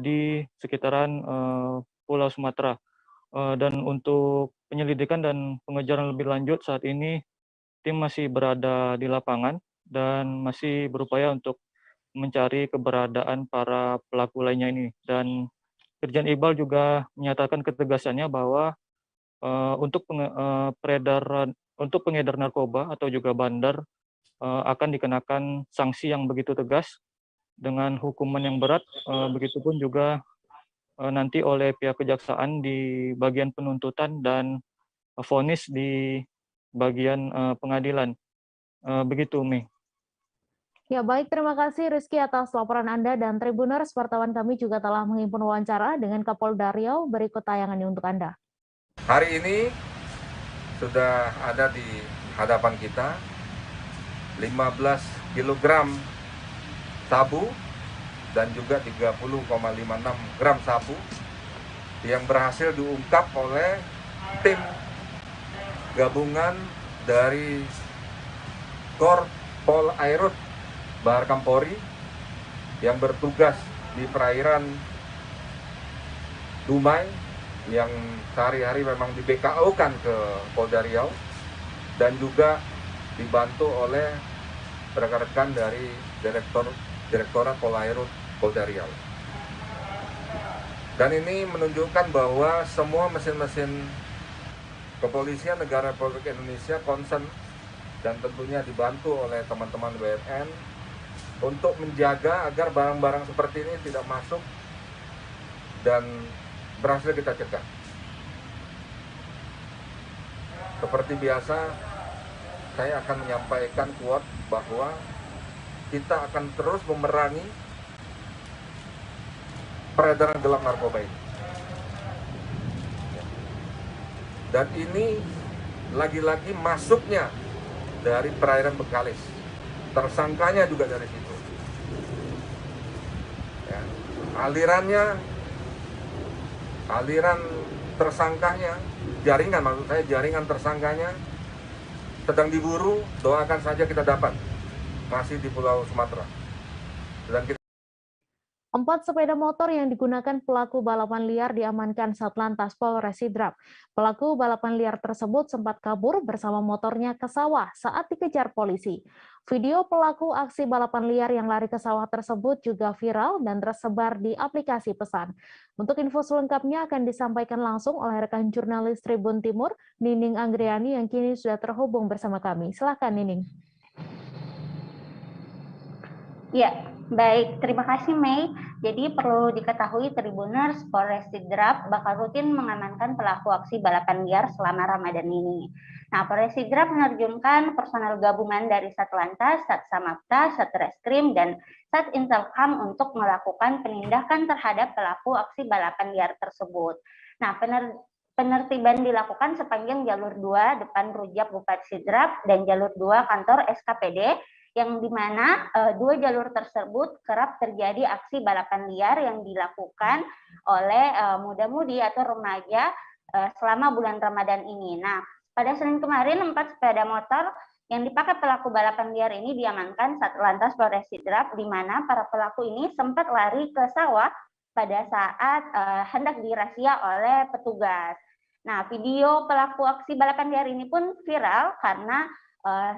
di sekitaran Pulau Sumatera. Dan untuk penyelidikan dan pengejaran lebih lanjut saat ini tim masih berada di lapangan dan masih berupaya untuk mencari keberadaan para pelaku lainnya ini. Dan Irjen Iqbal juga menyatakan ketegasannya bahwa untuk pengedar narkoba atau juga bandar akan dikenakan sanksi yang begitu tegas dengan hukuman yang berat, begitupun juga nanti oleh pihak kejaksaan di bagian penuntutan dan vonis di bagian pengadilan. Begitu, Mi. Ya, baik, terima kasih Rizky atas laporan Anda, dan Tribuners, wartawan kami juga telah menghimpun wawancara dengan Kapolda Riau. Berikut tayangannya untuk Anda. Hari ini sudah ada di hadapan kita 15 kg sabu dan juga 30,56 gram sabu yang berhasil diungkap oleh tim gabungan dari Korpol Airut Bahar Kampolri yang bertugas di perairan Dumai, yang sehari-hari memang di BKO-kan ke Polda Riau, dan juga dibantu oleh rekan-rekan dari Direktorat Polairut Polda Riau. Dan ini menunjukkan bahwa semua mesin-mesin kepolisian negara Republik Indonesia concern dan tentunya dibantu oleh teman-teman BNN untuk menjaga agar barang-barang seperti ini tidak masuk dan berhasil kita cegah. Seperti biasa, saya akan menyampaikan quote bahwa kita akan terus memerangi peredaran gelap narkoba ini. Dan ini lagi-lagi masuknya dari perairan Bengkalis. Tersangkanya juga dari situ. Ya. Aliran tersangkanya, jaringan tersangkanya sedang diburu, doakan saja kita dapat. Masih di Pulau Sumatera. Dan kita 4 sepeda motor yang digunakan pelaku balapan liar diamankan Satlantas Polres Sidrap. Pelaku balapan liar tersebut sempat kabur bersama motornya ke sawah saat dikejar polisi. Video pelaku aksi balapan liar yang lari ke sawah tersebut juga viral dan tersebar di aplikasi pesan. Untuk info selengkapnya akan disampaikan langsung oleh rekan jurnalis Tribun Timur, Nining Anggriani, yang kini sudah terhubung bersama kami. Silakan, Nining. Ya, baik. Terima kasih, Mei. Jadi perlu diketahui Tribuners, Polres Sidrap bakal rutin mengamankan pelaku aksi balapan liar selama Ramadan ini. Nah, Polres Sidrap menerjunkan personel gabungan dari Satlantas, Satsamapta, Satreskrim, dan Satintelkam untuk melakukan penindakan terhadap pelaku aksi balapan liar tersebut. Nah, penertiban dilakukan sepanjang jalur 2 depan Rujak Bupati Sidrap dan jalur 2 kantor SKPD, yang dimana 2 jalur tersebut kerap terjadi aksi balapan liar yang dilakukan oleh muda-mudi atau remaja selama bulan Ramadan ini. Nah, pada Senin kemarin 4 sepeda motor yang dipakai pelaku balapan liar ini diamankan Satlantas Polres Sidrap, di mana para pelaku ini sempat lari ke sawah pada saat hendak dirazia oleh petugas. Nah, video pelaku aksi balapan liar ini pun viral karena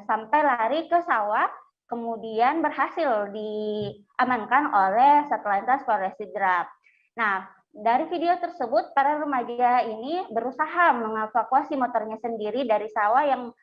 sampai lari ke sawah, kemudian berhasil diamankan oleh Satlantas Polres Sidrap. Nah, dari video tersebut, para remaja ini berusaha mengevakuasi motornya sendiri dari sawah yang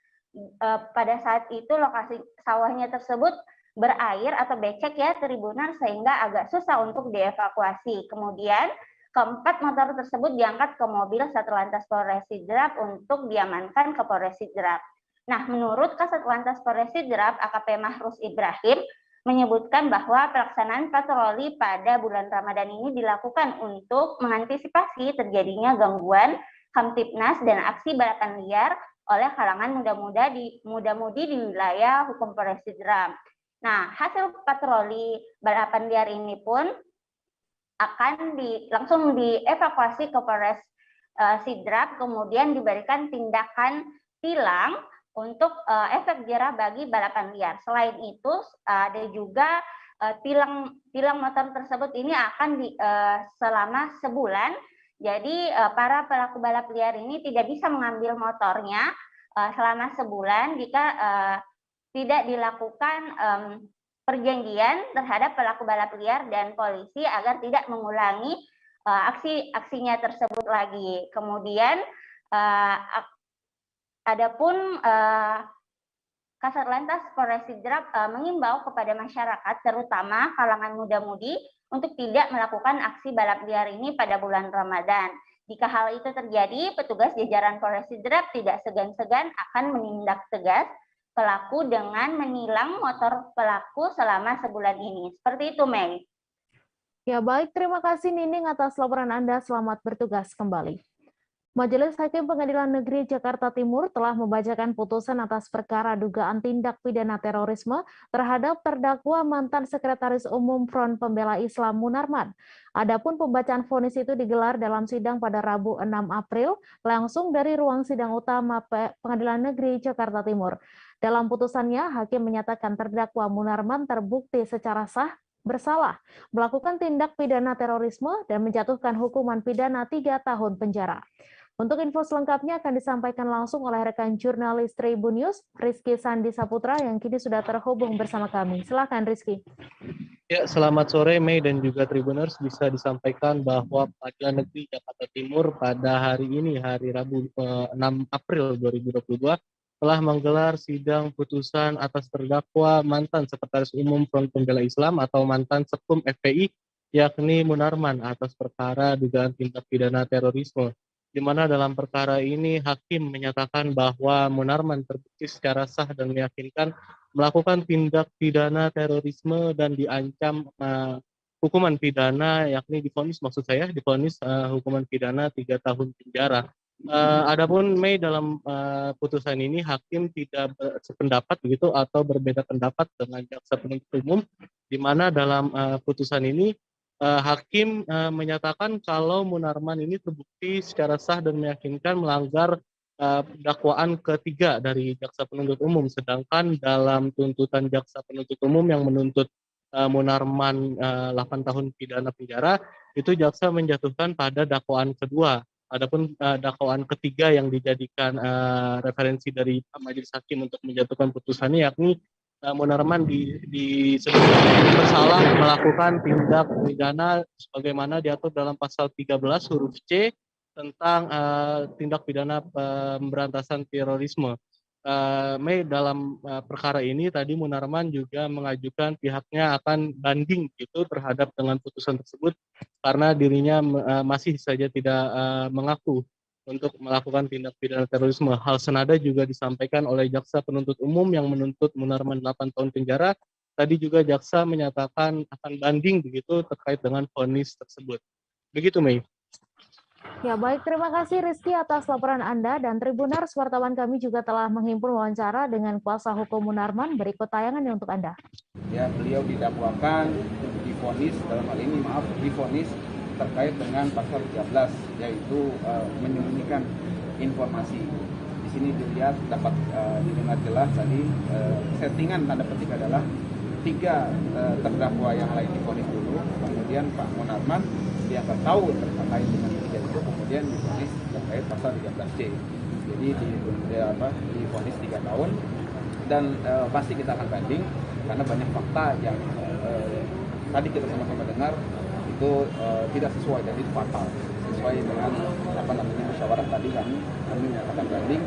pada saat itu lokasi sawahnya tersebut berair atau becek ya, Tribuner, sehingga agak susah untuk dievakuasi. Kemudian, keempat motor tersebut diangkat ke mobil Satlantas Polres Sidrap untuk diamankan ke Polres Sidrap. Nah, menurut Kasat Lantas Polres Sidrap, AKP Mahrus Ibrahim, menyebutkan bahwa pelaksanaan patroli pada bulan Ramadan ini dilakukan untuk mengantisipasi terjadinya gangguan Kamtipnas dan aksi balapan liar oleh kalangan muda-mudi di wilayah hukum Polres Sidrap. Nah, hasil patroli balapan liar ini pun akan langsung dievakuasi ke Polres Sidrap, kemudian diberikan tindakan tilang untuk efek jerah bagi balapan liar. Selain itu, ada juga tilang motor tersebut ini akan selama sebulan. Jadi para pelaku balap liar ini tidak bisa mengambil motornya selama sebulan jika tidak dilakukan perjanjian terhadap pelaku balap liar dan polisi agar tidak mengulangi aksinya tersebut lagi. Kemudian adapun Kasat Lantas Polres Sidrap mengimbau kepada masyarakat, terutama kalangan muda-mudi, untuk tidak melakukan aksi balap liar ini pada bulan Ramadan. Jika hal itu terjadi, petugas jajaran Polres Sidrap tidak segan-segan akan menindak tegas pelaku dengan menilang motor pelaku selama sebulan ini. Seperti itu, Mei. Ya, baik. Terima kasih, Nining, atas laporan Anda. Selamat bertugas kembali. Majelis Hakim Pengadilan Negeri Jakarta Timur telah membacakan putusan atas perkara dugaan tindak pidana terorisme terhadap terdakwa mantan Sekretaris Umum Front Pembela Islam Munarman. Adapun pembacaan vonis itu digelar dalam sidang pada Rabu 6 April langsung dari ruang sidang utama Pengadilan Negeri Jakarta Timur. Dalam putusannya, hakim menyatakan terdakwa Munarman terbukti secara sah bersalah melakukan tindak pidana terorisme dan menjatuhkan hukuman pidana 3 tahun penjara. Untuk info selengkapnya akan disampaikan langsung oleh rekan jurnalis Tribun News, Rizky Sandi Saputra, yang kini sudah terhubung bersama kami. Silakan Rizky. Ya, selamat sore Mei dan juga Tribuners. Bisa disampaikan bahwa Pengadilan Negeri Jakarta Timur pada hari ini, hari Rabu 6 April 2022, telah menggelar sidang putusan atas terdakwa mantan Sekretaris Umum Front Pembela Islam atau mantan Sekum FPI, yakni Munarman, atas perkara dugaan tindak pidana terorisme. Di mana dalam perkara ini hakim menyatakan bahwa Munarman terbukti secara sah dan meyakinkan melakukan tindak pidana terorisme dan diancam hukuman pidana, yakni divonis hukuman pidana 3 tahun penjara. Adapun Mei dalam putusan ini hakim tidak sependapat begitu atau berbeda pendapat dengan jaksa penuntut umum, di mana dalam putusan ini hakim menyatakan kalau Munarman ini terbukti secara sah dan meyakinkan melanggar dakwaan ketiga dari jaksa penuntut umum, sedangkan dalam tuntutan jaksa penuntut umum yang menuntut Munarman 8 tahun pidana penjara, itu jaksa menjatuhkan pada dakwaan kedua. Adapun dakwaan ketiga yang dijadikan referensi dari majelis hakim untuk menjatuhkan putusannya, yakni Munarman disebut bersalah melakukan tindak pidana sebagaimana diatur dalam pasal 13 huruf C tentang tindak pidana pemberantasan terorisme. Mei dalam perkara ini tadi Munarman juga mengajukan pihaknya akan banding gitu terhadap dengan putusan tersebut karena dirinya masih saja tidak mengaku untuk melakukan tindak pidana terorisme. Hal senada juga disampaikan oleh jaksa penuntut umum yang menuntut Munarman 8 tahun penjara. Tadi juga jaksa menyatakan akan banding begitu terkait dengan vonis tersebut. Begitu Mei. Ya baik, terima kasih Rizky atas laporan Anda, dan Tribuners, wartawan kami juga telah menghimpun wawancara dengan kuasa hukum Munarman. Berikut tayangannya untuk Anda. Ya, beliau didakwakan divonis, dalam hal ini divonis terkait dengan pasal 13, yaitu menyembunyikan informasi. Di sini dilihat dapat didengar jelas tadi settingan tanda petik adalah 3 terdakwa yang lain divonis dulu, kemudian Pak Munarman dianggap tahu terkait dengan kejadian itu, kemudian divonis terkait pasal 13C. Jadi divonis 3 tahun dan pasti kita akan banding karena banyak fakta yang tadi kita sama-sama dengar itu tidak sesuai dan itu fatal. Sesuai dengan musyawarah tadi kami menyatakan banding,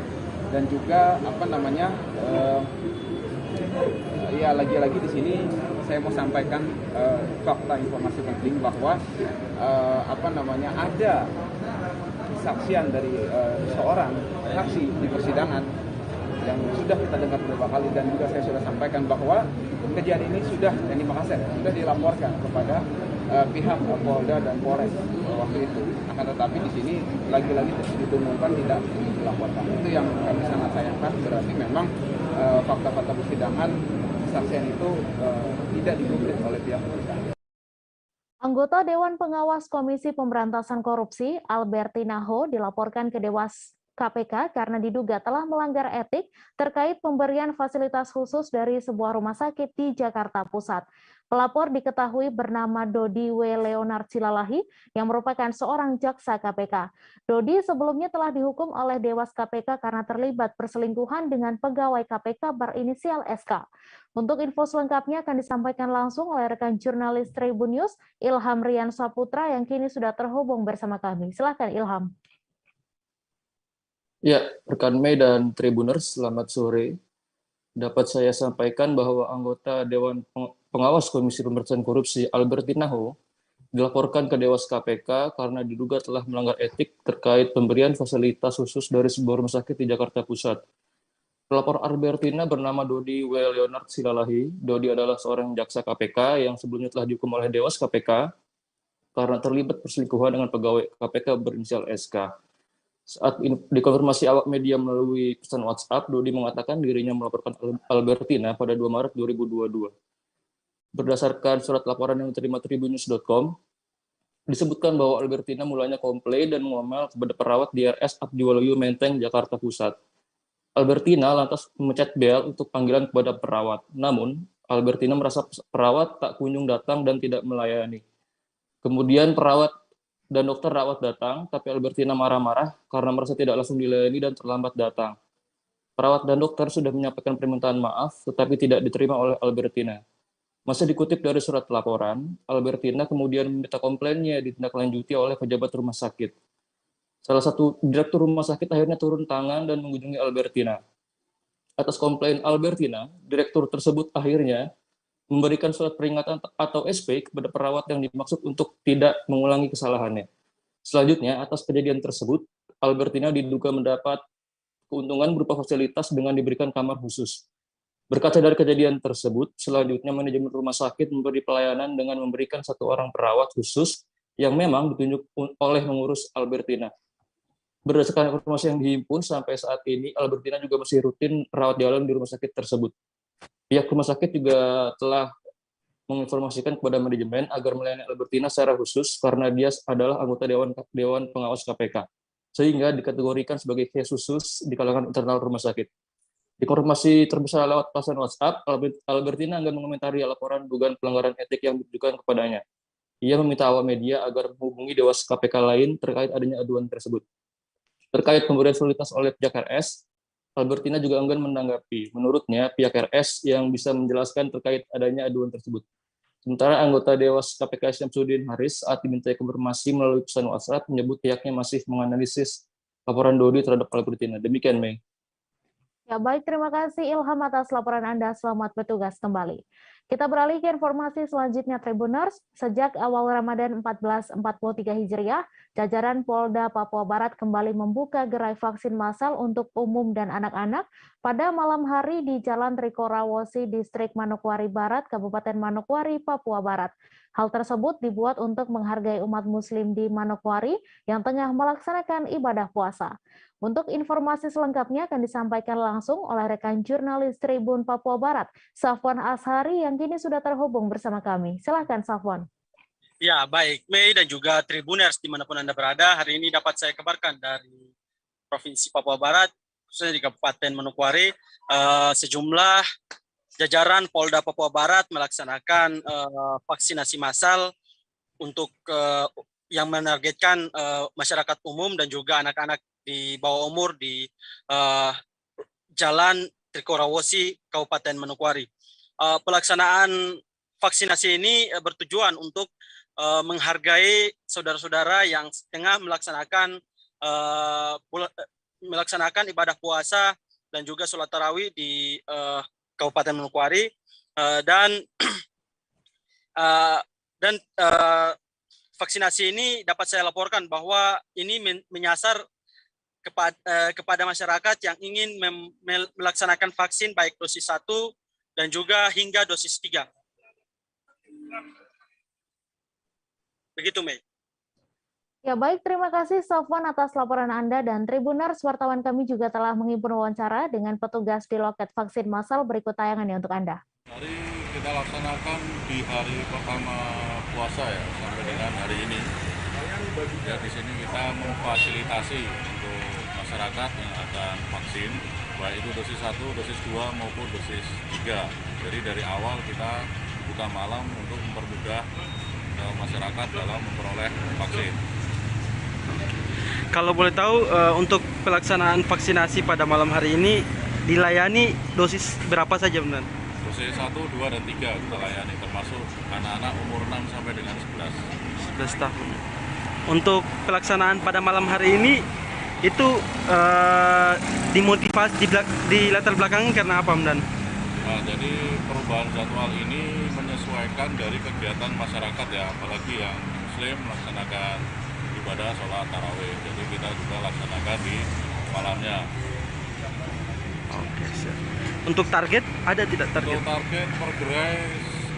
dan juga ya lagi-lagi di sini saya mau sampaikan fakta informasi penting bahwa ada kesaksian dari seorang saksi di persidangan yang sudah kita dengar beberapa kali, dan juga saya sudah sampaikan bahwa kejadian ini sudah dilaporkan kepada pihak Polda dan Polres waktu itu. Akan tetapi di sini lagi-lagi didengungkan tidak dilaporkan. Itu yang kami sangat sayangkan, berarti memang fakta-fakta persidangan kesaksian itu tidak dikumpulkan oleh pihak kepolisian. Anggota Dewan Pengawas Komisi Pemberantasan Korupsi, Albertina Ho, dilaporkan ke Dewas KPK karena diduga telah melanggar etik terkait pemberian fasilitas khusus dari sebuah rumah sakit di Jakarta Pusat. Pelapor diketahui bernama Dodi W. Leonard Silalahi yang merupakan seorang jaksa KPK. Dodi sebelumnya telah dihukum oleh Dewas KPK karena terlibat perselingkuhan dengan pegawai KPK berinisial SK. Untuk info selengkapnya akan disampaikan langsung oleh rekan jurnalis Tribun News, Ilham Rian Saputra, yang kini sudah terhubung bersama kami. Silakan Ilham. Ya, rekan Mei dan Tribuners, selamat sore. Dapat saya sampaikan bahwa anggota Dewan Pengawas Komisi Pemberantasan Korupsi, Albertina Ho, dilaporkan ke Dewas KPK karena diduga telah melanggar etik terkait pemberian fasilitas khusus dari sebuah rumah sakit di Jakarta Pusat. Pelapor Albertina bernama Dodi W. Leonard Silalahi. Dodi adalah seorang jaksa KPK yang sebelumnya telah dihukum oleh Dewas KPK karena terlibat perselingkuhan dengan pegawai KPK berinisial SK. Saat dikonfirmasi awak media melalui pesan WhatsApp, Dodi mengatakan dirinya melaporkan Albertina pada 2 Maret 2022. Berdasarkan surat laporan yang diterima tribunnews.com, disebutkan bahwa Albertina mulanya komplain dan ngomel kepada perawat di RS Abdiwaluyo Menteng, Jakarta Pusat. Albertina lantas memecat bel untuk panggilan kepada perawat. Namun, Albertina merasa perawat tak kunjung datang dan tidak melayani. Kemudian perawat dan dokter rawat datang, tapi Albertina marah-marah karena merasa tidak langsung dilayani dan terlambat datang. Perawat dan dokter sudah menyampaikan permintaan maaf, tetapi tidak diterima oleh Albertina. Masih dikutip dari surat laporan, Albertina kemudian meminta komplainnya ditindaklanjuti oleh pejabat rumah sakit. Salah satu direktur rumah sakit akhirnya turun tangan dan mengunjungi Albertina. Atas komplain Albertina, direktur tersebut akhirnya memberikan surat peringatan atau SP kepada perawat yang dimaksud untuk tidak mengulangi kesalahannya. Selanjutnya, atas kejadian tersebut, Albertina diduga mendapat keuntungan berupa fasilitas dengan diberikan kamar khusus. Berkaca dari kejadian tersebut, selanjutnya manajemen rumah sakit memberi pelayanan dengan memberikan 1 orang perawat khusus yang memang ditunjuk oleh mengurus Albertina. Berdasarkan informasi yang dihimpun sampai saat ini, Albertina juga masih rutin rawat jalan di rumah sakit tersebut. Pihak rumah sakit juga telah menginformasikan kepada manajemen agar melayani Albertina secara khusus karena dia adalah anggota Dewan Pengawas KPK, sehingga dikategorikan sebagai case khusus di kalangan internal rumah sakit. Di konfirmasi terbesar lewat pesan WhatsApp, Albertina enggan mengomentari laporan dugaan pelanggaran etik yang ditujukan kepadanya. Ia meminta awak media agar menghubungi dewas KPK lain terkait adanya aduan tersebut. Terkait pemberian fasilitas oleh pihak RS, Albertina juga enggan menanggapi. Menurutnya, pihak RS yang bisa menjelaskan terkait adanya aduan tersebut. Sementara anggota dewas KPK Syamsuddin Haris saat dimintai konfirmasi melalui pesan WhatsApp menyebut pihaknya masih menganalisis laporan Dodi terhadap Albertina. Demikian, Mei. Ya, baik, terima kasih Ilham atas laporan Anda. Selamat bertugas kembali. Kita beralih ke informasi selanjutnya, Tribuners. Sejak awal Ramadan 1443 Hijriah, jajaran Polda Papua Barat kembali membuka gerai vaksin massal untuk umum dan anak-anak pada malam hari di Jalan Trikorawosi, Distrik Manokwari Barat, Kabupaten Manokwari, Papua Barat. Hal tersebut dibuat untuk menghargai umat Muslim di Manokwari yang tengah melaksanakan ibadah puasa. Untuk informasi selengkapnya akan disampaikan langsung oleh rekan jurnalis Tribun Papua Barat, Safwan Ashari, yang kini sudah terhubung bersama kami. Silakan, Safwan. Ya, baik, Mei dan juga Tribuners dimanapun Anda berada, hari ini dapat saya kabarkan dari Provinsi Papua Barat, khususnya di Kabupaten Manokwari, sejumlah jajaran Polda Papua Barat melaksanakan vaksinasi massal untuk yang menargetkan masyarakat umum dan juga anak-anak di bawah umur di Jalan Trikorawosi, Kabupaten Manokwari. Pelaksanaan vaksinasi ini bertujuan untuk menghargai saudara-saudara yang tengah melaksanakan ibadah puasa dan juga sholat tarawih di Kabupaten Manokwari, dan vaksinasi ini dapat saya laporkan bahwa ini menyasar kepada masyarakat yang ingin melaksanakan vaksin baik dosis 1 dan juga hingga dosis 3. Begitu, Mei. Ya, baik, terima kasih Safwan atas laporan Anda, dan Tribuners, wartawan kami juga telah menghimpun wawancara dengan petugas di loket vaksin massal. Berikut tayangannya untuk Anda. Hari kita laksanakan di hari pertama puasa ya, sampai dengan hari ini. Ya, di sini kita memfasilitasi untuk masyarakat yang akan vaksin, baik itu dosis 1, dosis 2 maupun dosis 3. Jadi dari awal kita buka malam untuk mempermudah masyarakat dalam memperoleh vaksin. Kalau boleh tahu, untuk pelaksanaan vaksinasi pada malam hari ini dilayani dosis berapa saja, benar? Dosis 1, 2, dan 3 kita layani, termasuk anak-anak umur 6 sampai dengan 11 tahun. Untuk pelaksanaan pada malam hari ini, itu dimotivasi di latar belakang karena apa, Mdan? Nah, jadi perubahan jadwal ini menyesuaikan dari kegiatan masyarakat ya, apalagi yang Muslim melaksanakan ibadah sholat tarawih. Jadi kita juga laksanakan di malamnya. Oke, siap. Untuk target ada tidak target? Untuk target per gerai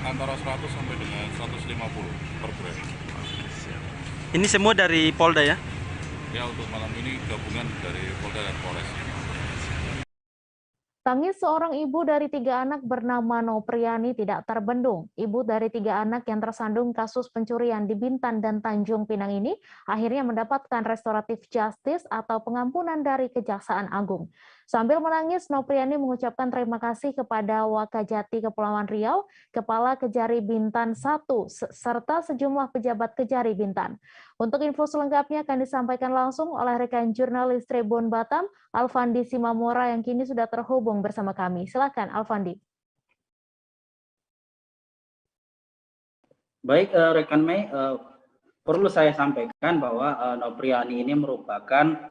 antara 100 sampai dengan 150 per gerai. Oke, siap. Ini semua dari Polda ya? Ya, untuk malam ini gabungan dari Polda dan Polres. Tangis seorang ibu dari 3 anak bernama Nopriani tidak terbendung. Ibu dari 3 anak yang tersandung kasus pencurian di Bintan dan Tanjung Pinang ini akhirnya mendapatkan restoratif justice atau pengampunan dari Kejaksaan Agung. Sambil menangis, Nopriani mengucapkan terima kasih kepada Wakajati Kepulauan Riau, Kepala Kejari Bintan 1, serta sejumlah pejabat Kejari Bintan. Untuk info selengkapnya akan disampaikan langsung oleh rekan jurnalis Tribun Batam, Alfandi Simamora, yang kini sudah terhubung bersama kami. Silakan, Alfandi. Baik, rekan Mei, perlu saya sampaikan bahwa Nopriani ini merupakan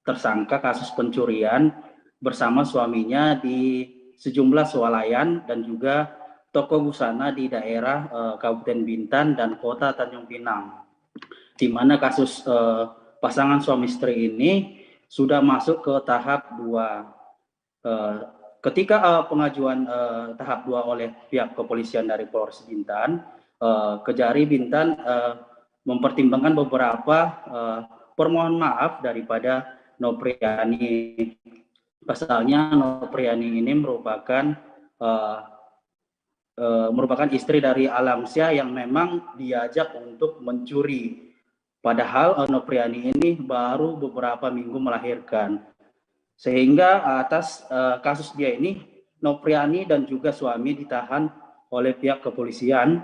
tersangka kasus pencurian bersama suaminya di sejumlah swalayan dan juga toko busana di daerah Kabupaten Bintan dan Kota Tanjung Pinang, di mana kasus pasangan suami istri ini sudah masuk ke tahap 2. Ketika pengajuan tahap 2 oleh pihak kepolisian dari Polres Bintan, Kejari Bintan mempertimbangkan beberapa permohonan maaf daripada Nopriani. Pasalnya Nopriani ini merupakan istri dari Alamsyah yang memang diajak untuk mencuri. Padahal Nopriani ini baru beberapa minggu melahirkan. Sehingga atas kasus dia ini, Nopriani dan juga suami ditahan oleh pihak kepolisian.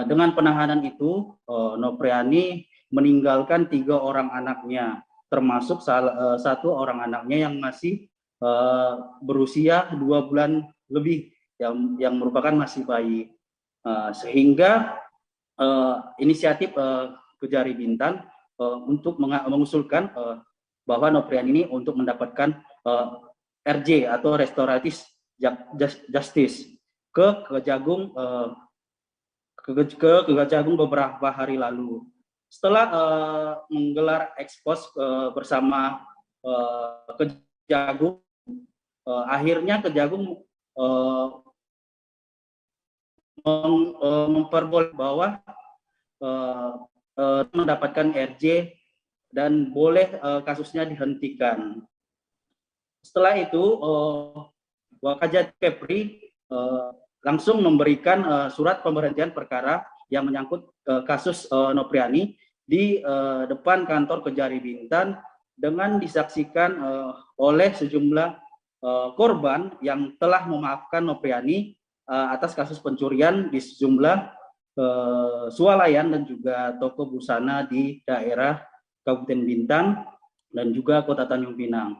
Dengan penahanan itu, Nopriani meninggalkan 3 orang anaknya, termasuk satu orang anaknya yang masih berusia 2 bulan lebih, yang merupakan masih bayi. Sehingga inisiatif Kejari Bintan untuk mengusulkan bahwa Nopriani ini untuk mendapatkan RJ atau Restoratif Justice ke Kejagung beberapa hari lalu. Setelah menggelar ekspos bersama Kejagung, akhirnya Kejagung memperboleh bahwa mendapatkan RJ dan boleh kasusnya dihentikan. Setelah itu, Wakajati Kepri langsung memberikan surat pemberhentian perkara yang menyangkut kasus Nopriani di depan kantor Kejari Bintan dengan disaksikan oleh sejumlah korban yang telah memaafkan Nopriani atas kasus pencurian di sejumlah swalayan dan juga toko busana di daerah Kabupaten Bintan dan juga Kota Tanjung Pinang.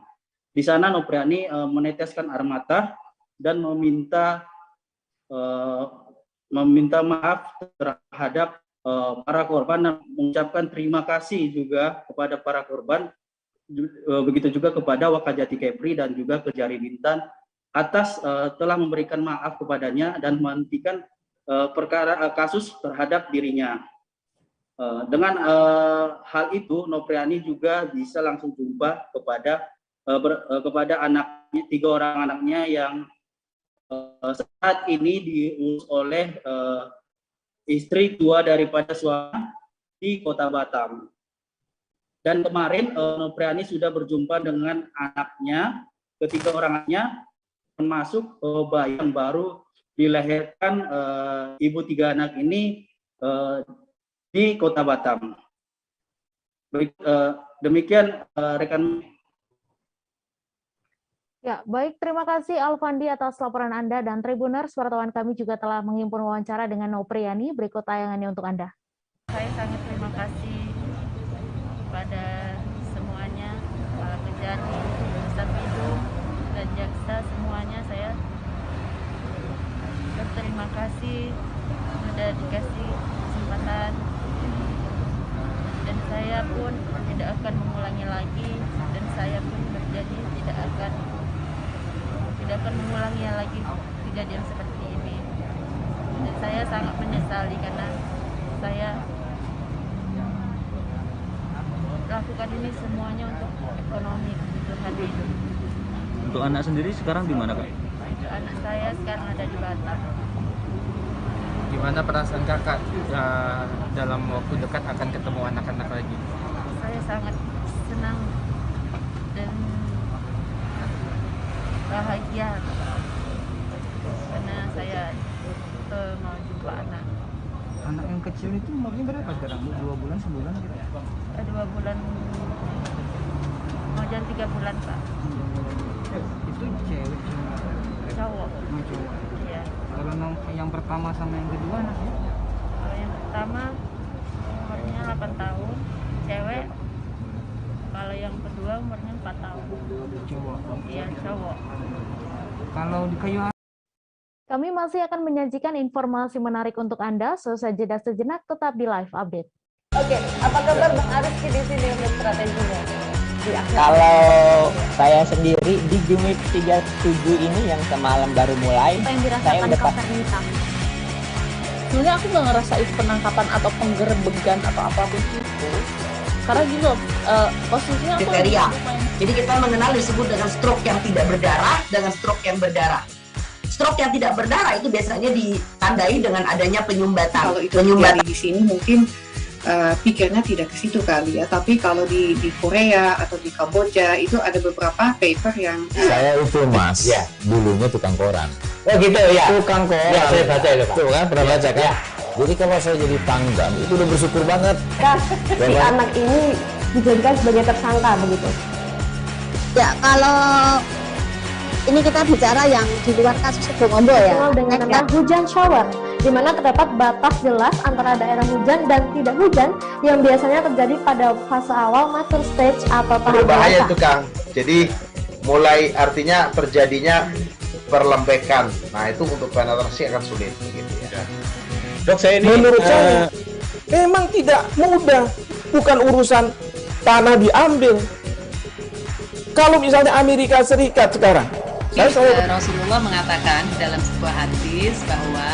Di sana Nopriani meneteskan air mata dan meminta maaf terhadap para korban dan mengucapkan terima kasih juga kepada para korban, begitu juga kepada Wakajati Kepri dan juga Kejari Bintan atas telah memberikan maaf kepadanya dan menghentikan kasus terhadap dirinya. Dengan hal itu, Nopriani juga bisa langsung jumpa kepada anaknya, 3 orang anaknya yang saat ini diurus oleh istri tua daripada suami di Kota Batam. Dan kemarin Nopriani sudah berjumpa dengan anaknya, 3 orang anaknya, termasuk bayi yang baru dilahirkan ibu 3 anak ini di Kota Batam. Demikian rekan. Ya, baik. Terima kasih Alfandi atas laporan Anda, dan Tribuners, wartawan kami juga telah menghimpun wawancara dengan Nopriani. Berikut tayangannya untuk Anda. Saya sangat terima kasih kepada semuanya, para Kejati, Sapidu, dan jaksa semuanya. Saya berterima kasih sudah dikasih kesempatan, dan saya pun tidak akan mengulangi lagi, dan saya pun berjanji tidak akan mengulangi lagi kejadian seperti ini. Dan saya sangat menyesali karena saya lakukan ini semuanya untuk ekonomi kebutuhan hidup. Untuk anak sendiri sekarang di mana, Kak? Untuk anak saya sekarang ada di Batam. Gimana perasaan kakak dalam waktu dekat akan ketemu anak-anak lagi? Saya sangat senang dan bahagia karena saya mau jumpa anak. Anak yang kecil itu umurnya berapa sekarang? 2 bulan, sebulan gitu? 2 bulan Mau jalan 3 bulan, Pak. Itu cewek cuma Cowok. cowok. Iya. Kalau yang pertama sama yang kedua anaknya? Kalau yang pertama umurnya 8 tahun, cewek. Kalau yang kedua umurnya 4 tahun. Cowok. Iya, cowok. Kalau di Kayu Kami masih akan menyajikan informasi menarik untuk Anda. Selesai jeda sejenak, tetap di live update. Oke, apa kabar Bang Ariski di sini untuk strateginya? Kalau saya sendiri di Gumip 37 ini yang semalam baru mulai, Apa yang saya dirasakan udah Kak Fernita? Sebenarnya aku nggak ngerasain penangkapan atau penggerebegan atau apapun itu. Karena gini loh, posisinya aku Kriteria. Jadi kita mengenal disebut dengan stroke yang tidak berdarah dengan stroke yang berdarah. Stroke yang tidak berdarah itu biasanya ditandai dengan adanya penyumbatan. Kalau itu terjadi di sini mungkin pikirnya tidak ke situ kali ya, tapi kalau di Korea atau di Kamboja itu ada beberapa paper yang Saya itu Mas, Ya. dulunya tukang koran. Oh gitu ya. Tukang koran. Ya, saya baca itu Pak. Tuh kan, pernah baca kan? Jadi kalau saya jadi pangdam, itu udah bersyukur banget. Si anak ini dijadikan sebagai tersangka begitu. Ya, kalau ini kita bicara yang di luar kasus Sebongombo ya. Dengan nama hujan shower, di mana terdapat batas jelas antara daerah hujan dan tidak hujan yang biasanya terjadi pada fase awal mature stage atau tahap Berbahaya dewasa. itu Kang. Jadi mulai artinya terjadinya perlembekan. Nah itu untuk penetrasi akan sulit gitu ya. Dok, saya ini menurut saya memang tidak mudah, bukan urusan tanah diambil. Kalau misalnya Amerika Serikat sekarang, Rasulullah mengatakan dalam sebuah hadis bahwa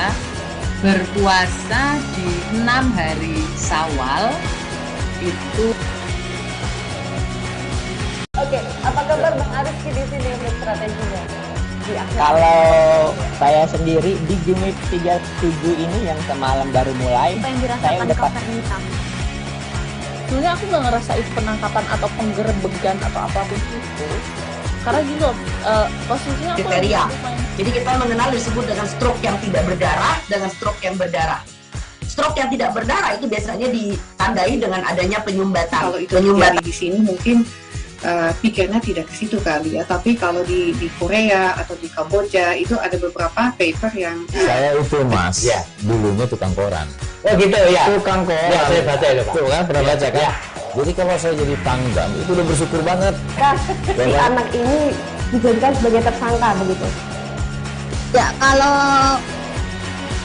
berpuasa di 6 hari Syawal itu. Oke, apa kabar Bang Ariski di sini untuk strateginya? Kalau saya sendiri di Gumip 37 ini yang semalam baru mulai, Apa yang saya dirasakan udah Kak Fernita? sebenarnya aku nggak ngerasain penangkapan atau penggerebegan atau apapun itu. Karena gini loh, posisinya aku Kriteria. Jadi kita mengenal disebut dengan stroke yang tidak berdarah dengan stroke yang berdarah. Stroke yang tidak berdarah itu biasanya ditandai dengan adanya penyumbatan. kalau itu terjadi di sini mungkin pikirnya tidak ke situ kali ya, tapi kalau di Korea atau di Kamboja itu ada beberapa paper yang Saya itu Mas, dulunya tukang koran. Oh gitu ya. Tukang koran. Ya, saya baca itu Pak. Tuh kan, pernah baca kan? Jadi kalau saya jadi pangdam, itu udah bersyukur banget. Si anak ini dijadikan sebagai tersangka begitu. Ya, kalau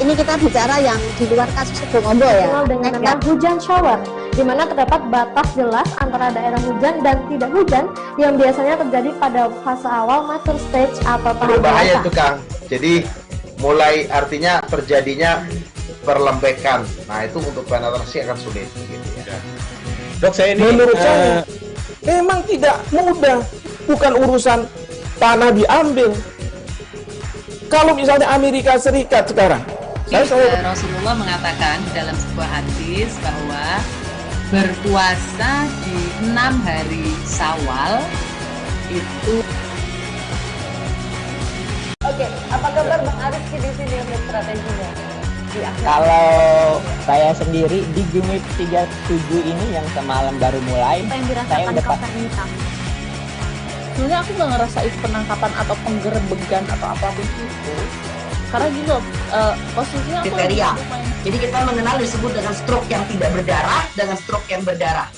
ini kita bicara yang di luar kasus Sebongombo ya. Dengan nama hujan shower, di mana terdapat batas jelas antara daerah hujan dan tidak hujan yang biasanya terjadi pada fase awal mature stage atau tahap Berbahaya dewasa. itu Kang. Jadi mulai artinya terjadinya perlembekan. Nah itu untuk penetrasi akan sulit gitu ya. Dok, saya ini menurut saya memang tidak mudah, bukan urusan tanah diambil. Kalau misalnya Amerika Serikat sekarang, Rasulullah mengatakan dalam sebuah hadis bahwa berpuasa di 6 hari Syawal itu. Oke, apa kabar Bang Ariski di sini untuk strateginya? Kalau saya sendiri di Gumip 37 ini yang semalam baru mulai, Apa yang saya dirasakan udah Kak Fernita? Sebenarnya aku nggak ngerasain penangkapan atau penggerebegan atau apapun itu. Karena gini loh, posisinya aku Kriteria. Jadi kita mengenal disebut dengan stroke yang tidak berdarah dengan stroke yang berdarah.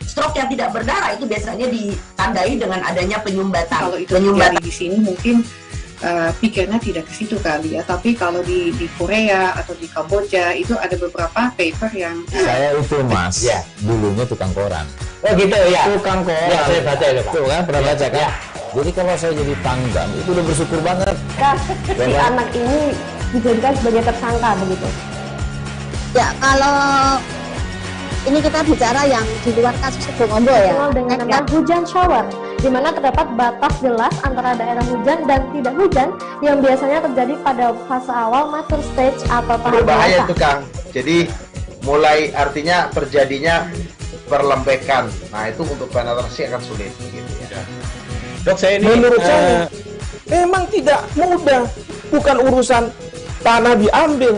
Stroke yang tidak berdarah itu biasanya ditandai dengan adanya penyumbatan. kalau itu terjadi di sini mungkin pikirnya tidak ke situ kali ya, tapi kalau di Korea atau di Kamboja itu ada beberapa paper yang Saya itu Mas, dulunya tukang koran. Oh gitu ya. Tukang koran. Ya, saya baca itu Pak. Tuh kan, pernah baca kan? Jadi kalau saya jadi pangdam, itu udah bersyukur banget. Si anak ini dijadikan sebagai tersangka begitu. Ya, kalau ini kita bicara yang di luar kasus Sebongombo ya. Dengan nama hujan shower, di mana terdapat batas jelas antara daerah hujan dan tidak hujan yang biasanya terjadi pada fase awal mature stage atau tahap Berbahaya dewasa. itu Kang. Jadi mulai artinya terjadinya perlembekan. Nah itu untuk penetrasi akan sulit gitu ya. Dok, saya ini menurut saya memang tidak mudah, bukan urusan tanah diambil.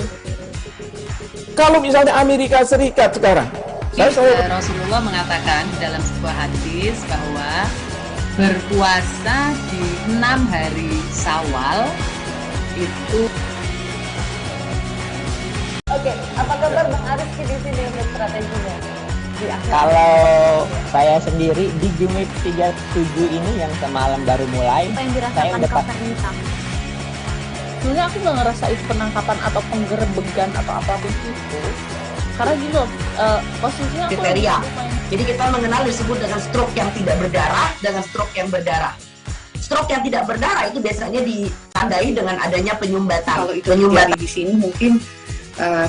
Kalau misalnya Amerika Serikat sekarang, Rasulullah mengatakan dalam sebuah hadis bahwa berpuasa di 6 hari Syawal itu. Oke, apa kabar Bang Ariski di sini untuk strateginya? Kalau saya sendiri di Game 37 ini yang semalam baru mulai, Apa yang saya dirasakan udah Kapten Hitam? Sebenarnya aku nggak ngerasain penangkapan atau penggerebegan atau apapun itu. Karena gini loh, posisinya aku Kriteria. Jadi kita mengenal disebut dengan stroke yang tidak berdarah dengan stroke yang berdarah. Stroke yang tidak berdarah itu biasanya ditandai dengan adanya penyumbatan. Kalau itu terjadi di sini mungkin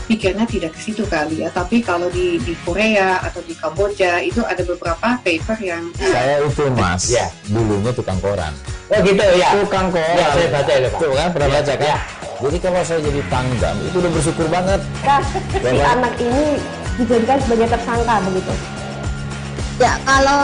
pikirnya tidak ke situ kali ya. Tapi kalau di Korea atau di Kamboja itu ada beberapa paper yang Saya itu Mas, dulunya tukang koran. Oh gitu ya. Tukang koran. Ya, saya baca itu Pak. Tuh kan, pernah baca kan? Jadi kalau saya jadi Pangdam, itu udah bersyukur banget. Si anak ini dijadikan sebagai tersangka begitu. Ya, kalau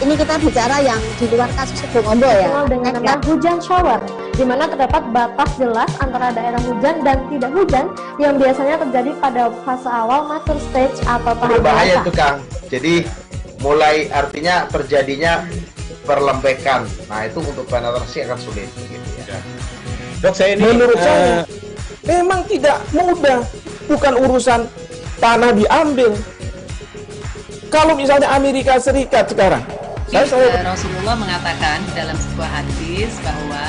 ini kita bicara yang di luar kasus Sebongombo ya. Dengan nama hujan shower, di mana terdapat batas jelas antara daerah hujan dan tidak hujan yang biasanya terjadi pada fase awal mature stage atau tahap Berbahaya dewasa. tuh Kang. Jadi mulai artinya terjadinya perlembekan. Nah itu untuk penetrasi akan sulit. Gitu ya. Dok, saya ini menurut saya memang tidak mudah, bukan urusan tanah diambil. Kalau misalnya Amerika Serikat sekarang, Rasulullah mengatakan dalam sebuah hadis bahwa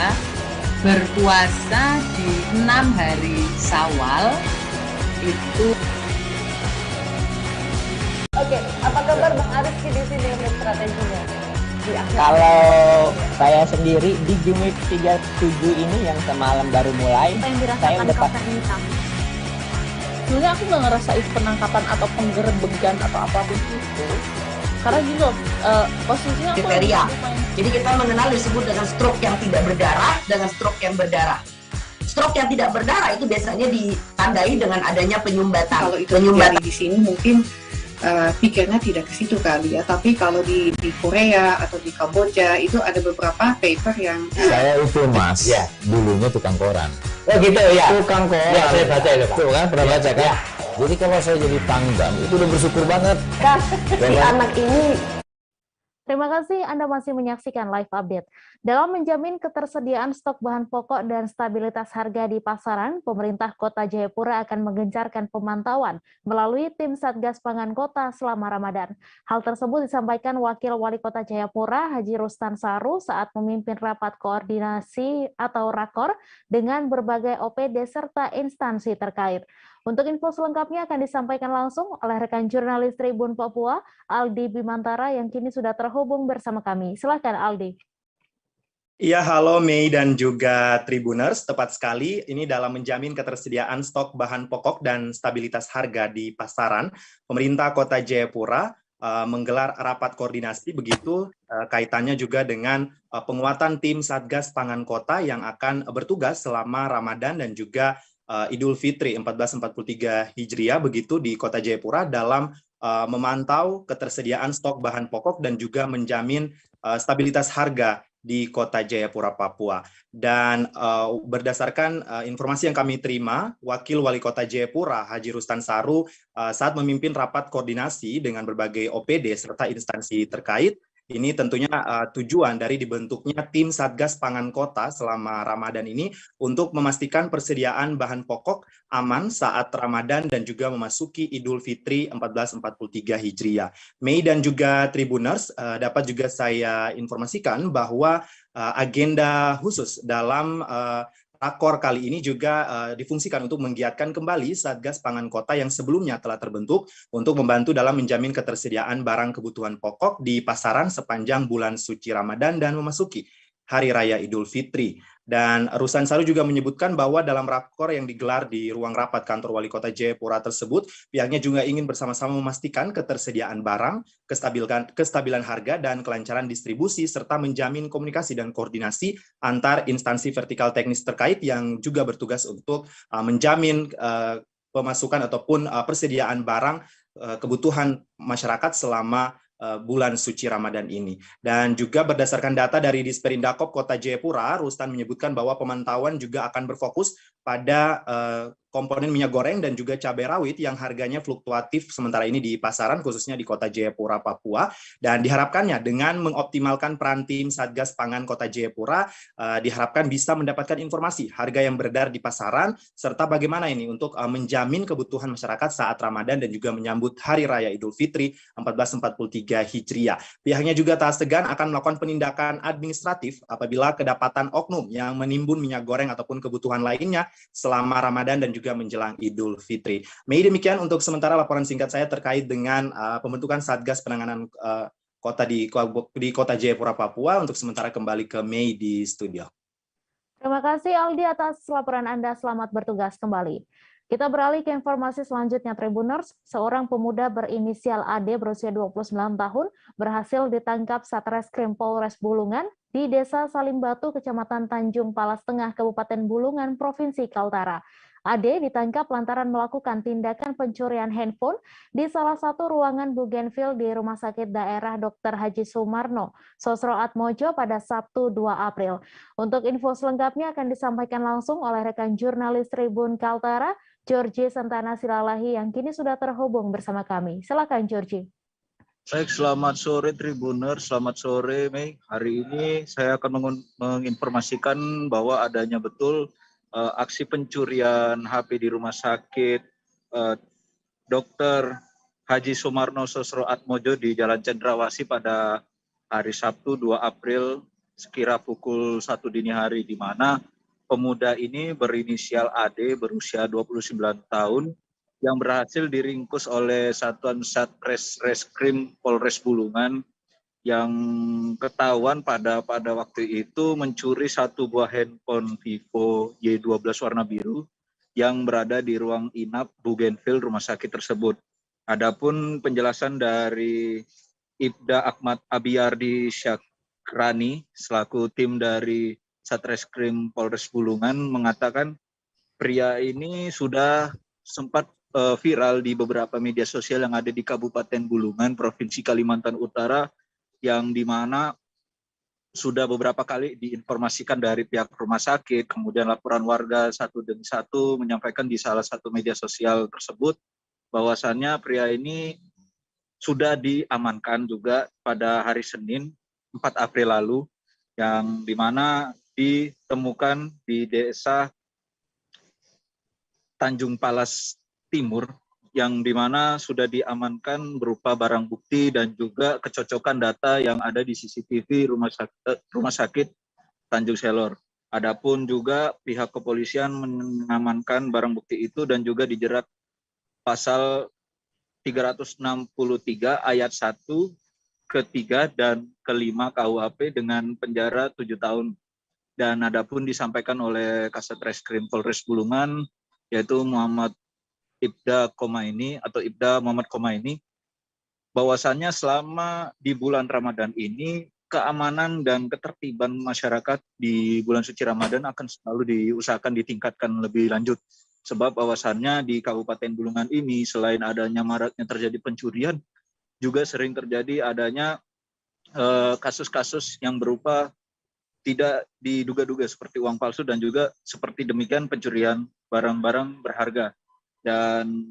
berpuasa di 6 hari Syawal itu. Oke, apa kabar Bang Ariski di sini untuk strateginya? Kalau saya sendiri di Game 37 ini yang semalam baru mulai, Apa yang saya dirasakan udah Kapten Hitam? sebenarnya aku nggak ngerasain penangkapan atau penggerebegan atau apapun itu. Karena gini loh, posisinya aku kriteria. Jadi kita mengenal disebut dengan stroke yang tidak berdarah dengan stroke yang berdarah. Stroke yang tidak berdarah itu biasanya ditandai dengan adanya penyumbatan. kalau itu terjadi di sini mungkin pikirnya tidak ke situ kali ya. Tapi kalau di Korea atau di Kamboja itu ada beberapa paper yang Saya itu Mas, dulunya tukang koran. Oh gitu ya. Tukang koran. Ya, saya baca itu Pak. Tuh kan, pernah baca kan? Jadi kalau saya jadi Pangdam, itu udah bersyukur banget. Si anak ini. Terima kasih Anda masih menyaksikan live update. Dalam menjamin ketersediaan stok bahan pokok dan stabilitas harga di pasaran, pemerintah Kota Jayapura akan menggencarkan pemantauan melalui tim Satgas Pangan Kota selama Ramadan. Hal tersebut disampaikan Wakil Wali Kota Jayapura, Haji Rustan Saru, saat memimpin rapat koordinasi atau rakor dengan berbagai OPD serta instansi terkait. Untuk info selengkapnya akan disampaikan langsung oleh rekan jurnalis Tribun Papua, Aldi Bimantara, yang kini sudah terhubung bersama kami. Silakan Aldi. Iya, halo Mei dan juga Tribuners. Tepat sekali, ini dalam menjamin ketersediaan stok bahan pokok dan stabilitas harga di pasaran, pemerintah Kota Jayapura menggelar rapat koordinasi begitu kaitannya juga dengan penguatan tim Satgas Pangan Kota yang akan bertugas selama Ramadan dan juga Idul Fitri 1443 Hijriah begitu di Kota Jayapura dalam memantau ketersediaan stok bahan pokok dan juga menjamin stabilitas harga di Kota Jayapura, Papua. Dan berdasarkan informasi yang kami terima, Wakil Wali Kota Jayapura, Haji Rustan Saru, saat memimpin rapat koordinasi dengan berbagai OPD serta instansi terkait, ini tentunya tujuan dari dibentuknya tim Satgas Pangan Kota selama Ramadan ini untuk memastikan persediaan bahan pokok aman saat Ramadan dan juga memasuki Idul Fitri 1443 Hijriah. Mei dan juga Tribuners, dapat juga saya informasikan bahwa agenda khusus dalam rakor kali ini juga difungsikan untuk menggiatkan kembali Satgas Pangan Kota yang sebelumnya telah terbentuk untuk membantu dalam menjamin ketersediaan barang kebutuhan pokok di pasaran sepanjang bulan suci Ramadan dan memasuki Hari Raya Idul Fitri. Dan Rustan Saru juga menyebutkan bahwa dalam rakor yang digelar di ruang rapat kantor Wali Kota Jayapura tersebut, pihaknya juga ingin bersama-sama memastikan ketersediaan barang, kestabilan harga, dan kelancaran distribusi, serta menjamin komunikasi dan koordinasi antar instansi vertikal teknis terkait yang juga bertugas untuk menjamin pemasukan ataupun persediaan barang kebutuhan masyarakat selama bulan suci Ramadan ini. Dan juga berdasarkan data dari Disperindakop Kota Jayapura, Rustan menyebutkan bahwa pemantauan juga akan berfokus pada komponen minyak goreng dan juga cabai rawit yang harganya fluktuatif sementara ini di pasaran, khususnya di Kota Jayapura, Papua. Dan diharapkannya dengan mengoptimalkan peran tim Satgas Pangan Kota Jayapura, diharapkan bisa mendapatkan informasi harga yang beredar di pasaran, serta bagaimana ini untuk menjamin kebutuhan masyarakat saat Ramadan dan juga menyambut Hari Raya Idul Fitri 1443 Hijriah. Pihaknya juga tak segan akan melakukan penindakan administratif apabila kedapatan oknum yang menimbun minyak goreng ataupun kebutuhan lainnya selama Ramadan dan juga menjelang Idul Fitri. Mei, demikian untuk sementara laporan singkat saya terkait dengan pembentukan Satgas Penanganan Kota di Kota Jayapura, Papua. Untuk sementara kembali ke Mei di studio. Terima kasih Aldi atas laporan Anda. Selamat bertugas kembali. Kita beralih ke informasi selanjutnya, Tribuners. Seorang pemuda berinisial AD berusia 29 tahun berhasil ditangkap Satreskrim Polres Bulungan di Desa Salimbatu, Kecamatan Tanjung Palas Tengah, Kabupaten Bulungan, Provinsi Kaltara. AD ditangkap lantaran melakukan tindakan pencurian handphone di salah satu ruangan Bougainville di Rumah Sakit Daerah Dr. Haji Sumarno, Sosro Atmojo pada Sabtu 2 April. Untuk info selengkapnya akan disampaikan langsung oleh rekan jurnalis Tribun Kaltara, Georgie Santana Silalahi, yang kini sudah terhubung bersama kami. Silakan Georgie. Baik, selamat sore Tribuners, selamat sore Mei. Hari ini saya akan menginformasikan bahwa adanya betul aksi pencurian HP di Rumah Sakit Dr. Haji Sumarno Sosro Atmojo di Jalan Cendrawasih pada hari Sabtu 2 April sekira pukul 1 dini hari, di mana pemuda ini berinisial AD berusia 29 tahun yang berhasil diringkus oleh Satuan Satreskrim Polres Bulungan yang ketahuan pada waktu itu mencuri satu buah handphone Vivo Y12 warna biru yang berada di ruang inap Bougainville rumah sakit tersebut. Adapun penjelasan dari Ibda Ahmad Abiyardi Syakrani selaku tim dari Satreskrim Polres Bulungan mengatakan pria ini sudah sempat viral di beberapa media sosial yang ada di Kabupaten Bulungan, Provinsi Kalimantan Utara, yang dimana sudah beberapa kali diinformasikan dari pihak rumah sakit, kemudian laporan warga satu demi satu menyampaikan di salah satu media sosial tersebut bahwasannya pria ini sudah diamankan juga pada hari Senin 4 April lalu, yang dimana ditemukan di desa Tanjung Palas Timur, yang dimana sudah diamankan berupa barang bukti dan juga kecocokan data yang ada di CCTV rumah sakit Tanjung Selor. Adapun juga pihak kepolisian mengamankan barang bukti itu dan juga dijerat pasal 363 ayat 1 ke-3 dan ke-5 KUHP dengan penjara 7 tahun. Dan adapun disampaikan oleh Kasat Reskrim Polres Bulungan, yaitu Muhammad Ibda Komaini atau Ibda Muhammad Komaini, bahwasannya selama di bulan Ramadan ini keamanan dan ketertiban masyarakat di bulan suci Ramadan akan selalu diusahakan ditingkatkan lebih lanjut. Sebab bahwasannya di Kabupaten Bulungan ini selain adanya maraknya terjadi pencurian, juga sering terjadi adanya kasus-kasus yang berupa tidak diduga-duga seperti uang palsu dan juga seperti demikian pencurian barang-barang berharga. Dan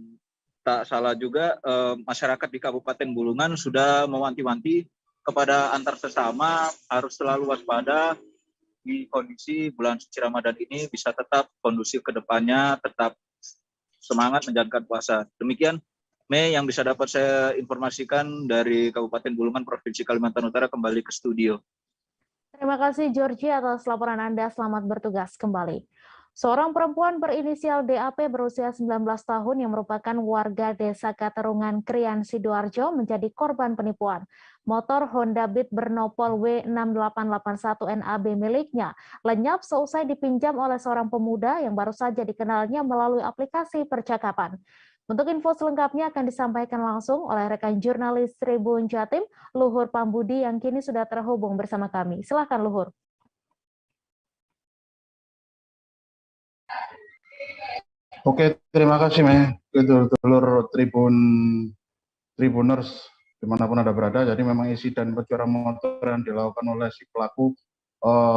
tak salah juga masyarakat di Kabupaten Bulungan sudah mewanti-wanti kepada antar sesama harus selalu waspada di kondisi bulan suci Ramadan ini bisa tetap kondusif ke depannya, tetap semangat menjalankan puasa. Demikian Mei yang bisa dapat saya informasikan dari Kabupaten Bulungan, Provinsi Kalimantan Utara, kembali ke studio. Terima kasih Georgie atas laporan Anda. Selamat bertugas kembali. Seorang perempuan berinisial DAP berusia 19 tahun yang merupakan warga Desa Katerungan, Krian, Sidoarjo menjadi korban penipuan. Motor Honda Beat bernopol W6881 NAB miliknya lenyap seusai dipinjam oleh seorang pemuda yang baru saja dikenalnya melalui aplikasi percakapan. Untuk info selengkapnya akan disampaikan langsung oleh rekan jurnalis Tribun Jatim, Luhur Pambudi, yang kini sudah terhubung bersama kami. Silakan Luhur. Oke, terima kasih dulur Tribuners dimanapun Anda berada. Jadi memang isi dan pencurian motor yang dilakukan oleh si pelaku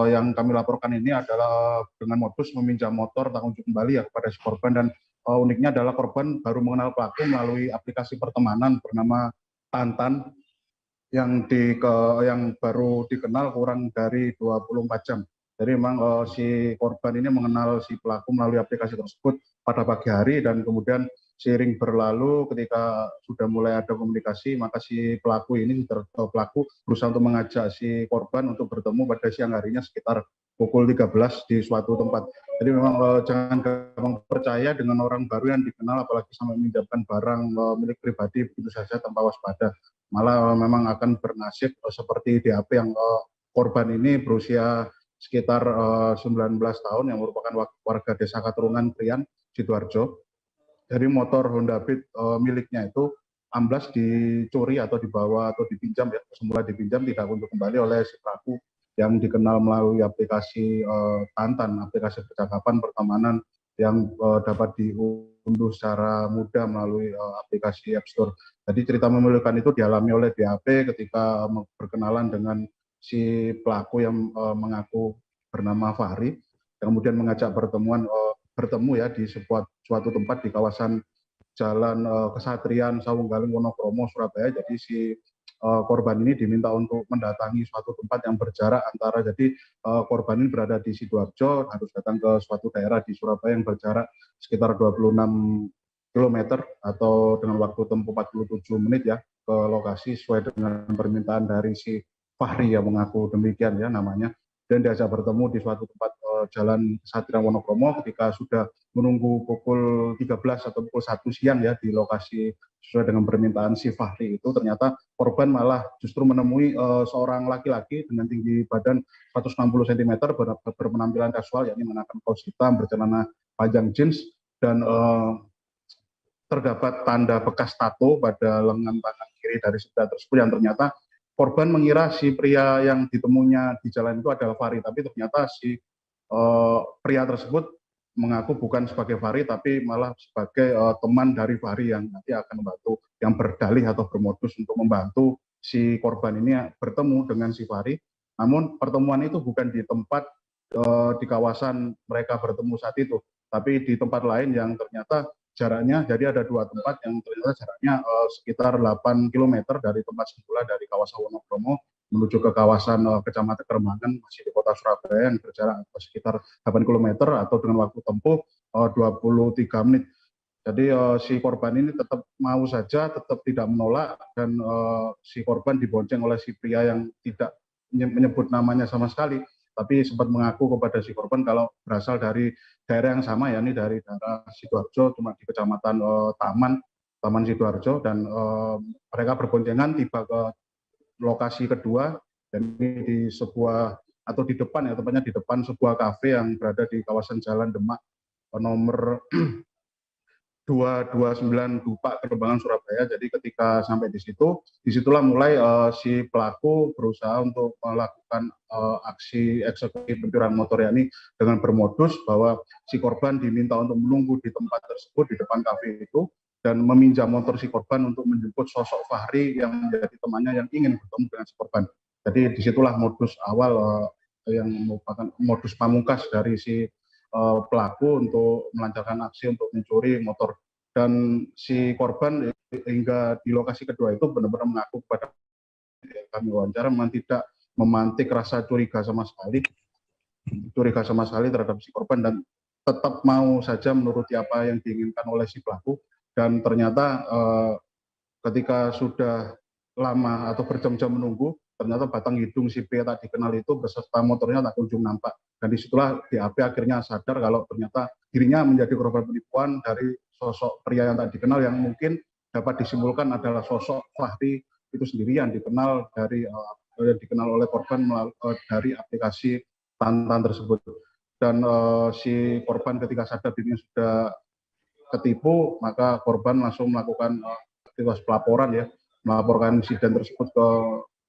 yang kami laporkan ini adalah dengan modus meminjam motor tak kunjung kembali ya kepada si korban, dan uniknya adalah korban baru mengenal pelaku melalui aplikasi pertemanan bernama Tantan yang baru dikenal kurang dari 24 jam. Jadi memang si korban ini mengenal si pelaku melalui aplikasi tersebut pada pagi hari, dan kemudian seiring berlalu ketika sudah mulai ada komunikasi, maka si pelaku berusaha untuk mengajak si korban untuk bertemu pada siang harinya sekitar pukul 13 di suatu tempat. Jadi memang jangan gampang percaya dengan orang baru yang dikenal, apalagi sampai meminjamkan barang milik pribadi begitu saja tanpa waspada. Malah memang akan bernasib seperti DAP yang korban ini berusia sekitar 19 tahun yang merupakan warga desa Katurungan Prian, Sidoarjo. Dari motor Honda Beat miliknya itu amblas dicuri atau dibawa atau dipinjam, ya, semula dipinjam tidak untuk kembali oleh si pelaku yang dikenal melalui aplikasi Tantan, aplikasi percakapan pertemanan yang dapat diunduh secara mudah melalui aplikasi App Store. Jadi cerita memilukan itu dialami oleh DAP ketika berkenalan dengan si pelaku yang mengaku bernama Fahri, kemudian mengajak bertemu ya di suatu tempat di kawasan Jalan Kesatrian Sawunggaling Wonokromo, Surabaya. Jadi si korban ini diminta untuk mendatangi suatu tempat yang berjarak antara, jadi korban ini berada di Sidoarjo, harus datang ke suatu daerah di Surabaya yang berjarak sekitar 26 km atau dengan waktu tempuh 47 menit ya ke lokasi sesuai dengan permintaan dari si Fahri yang mengaku demikian ya namanya, dan diajak bertemu di suatu tempat Jalan Kesatrian Wonokromo. Ketika sudah menunggu pukul 13 atau pukul 1 siang ya di lokasi sesuai dengan permintaan si Fahri itu, ternyata korban malah justru menemui seorang laki-laki dengan tinggi badan 160 cm berpenampilan kasual, yakni mengenakan kaos hitam, bercelana panjang jeans, dan terdapat tanda bekas tato pada lengan tangan kiri dari pria tersebut, yang ternyata korban mengira si pria yang ditemunya di jalan itu adalah Fahri, tapi ternyata si pria tersebut mengaku bukan sebagai Fahri, tapi malah sebagai teman dari Fahri yang nanti akan membantu, yang berdalih atau bermodus untuk membantu si korban ini bertemu dengan si Fahri. Namun pertemuan itu bukan di tempat di kawasan mereka bertemu saat itu, tapi di tempat lain yang ternyata jaraknya, jadi ada dua tempat yang ternyata jaraknya sekitar 8 km dari tempat semula dari kawasan Wonokromo menuju ke kawasan Kecamatan Kerembangan, masih di kota Surabaya, yang berjarak sekitar 8 km atau dengan waktu tempuh 23 menit. Jadi si korban ini tetap mau saja, tetap tidak menolak, dan si korban dibonceng oleh si pria yang tidak menyebut namanya sama sekali, tapi sempat mengaku kepada si korban kalau berasal dari daerah yang sama, yakni dari daerah Sidoarjo, cuma di Kecamatan Taman Sidoarjo, dan mereka berboncengan tiba ke lokasi kedua, dan ini di sebuah atau di depan ya, tepatnya di depan sebuah kafe yang berada di kawasan Jalan Demak nomor 229 Dupak, Kerembangan, Surabaya. Jadi ketika sampai di situ, disitulah mulai si pelaku berusaha untuk melakukan aksi eksekusi pencurian motor, yakni dengan bermodus bahwa si korban diminta untuk menunggu di tempat tersebut di depan kafe itu, dan meminjam motor si korban untuk menjemput sosok Fahri yang menjadi temannya yang ingin bertemu dengan si korban. Jadi disitulah modus awal yang merupakan modus pamungkas dari si pelaku untuk melancarkan aksi untuk mencuri motor. Dan si korban hingga di lokasi kedua itu benar-benar mengaku kepada kami wawancara memang tidak memantik rasa curiga sama sekali terhadap si korban, dan tetap mau saja menuruti apa yang diinginkan oleh si pelaku. Dan ternyata ketika sudah lama atau berjam-jam menunggu, ternyata batang hidung si pria tak dikenal itu beserta motornya tak kunjung nampak. Dan disitulah DAP akhirnya sadar kalau ternyata dirinya menjadi korban penipuan dari sosok pria yang tak dikenal, yang mungkin dapat disimpulkan adalah sosok Fahri itu sendiri yang dikenal oleh korban dari aplikasi Tantan tersebut. Dan si korban ketika sadar dirinya sudah ketipu, maka korban langsung melakukan aktivitas pelaporan ya, melaporkan insiden tersebut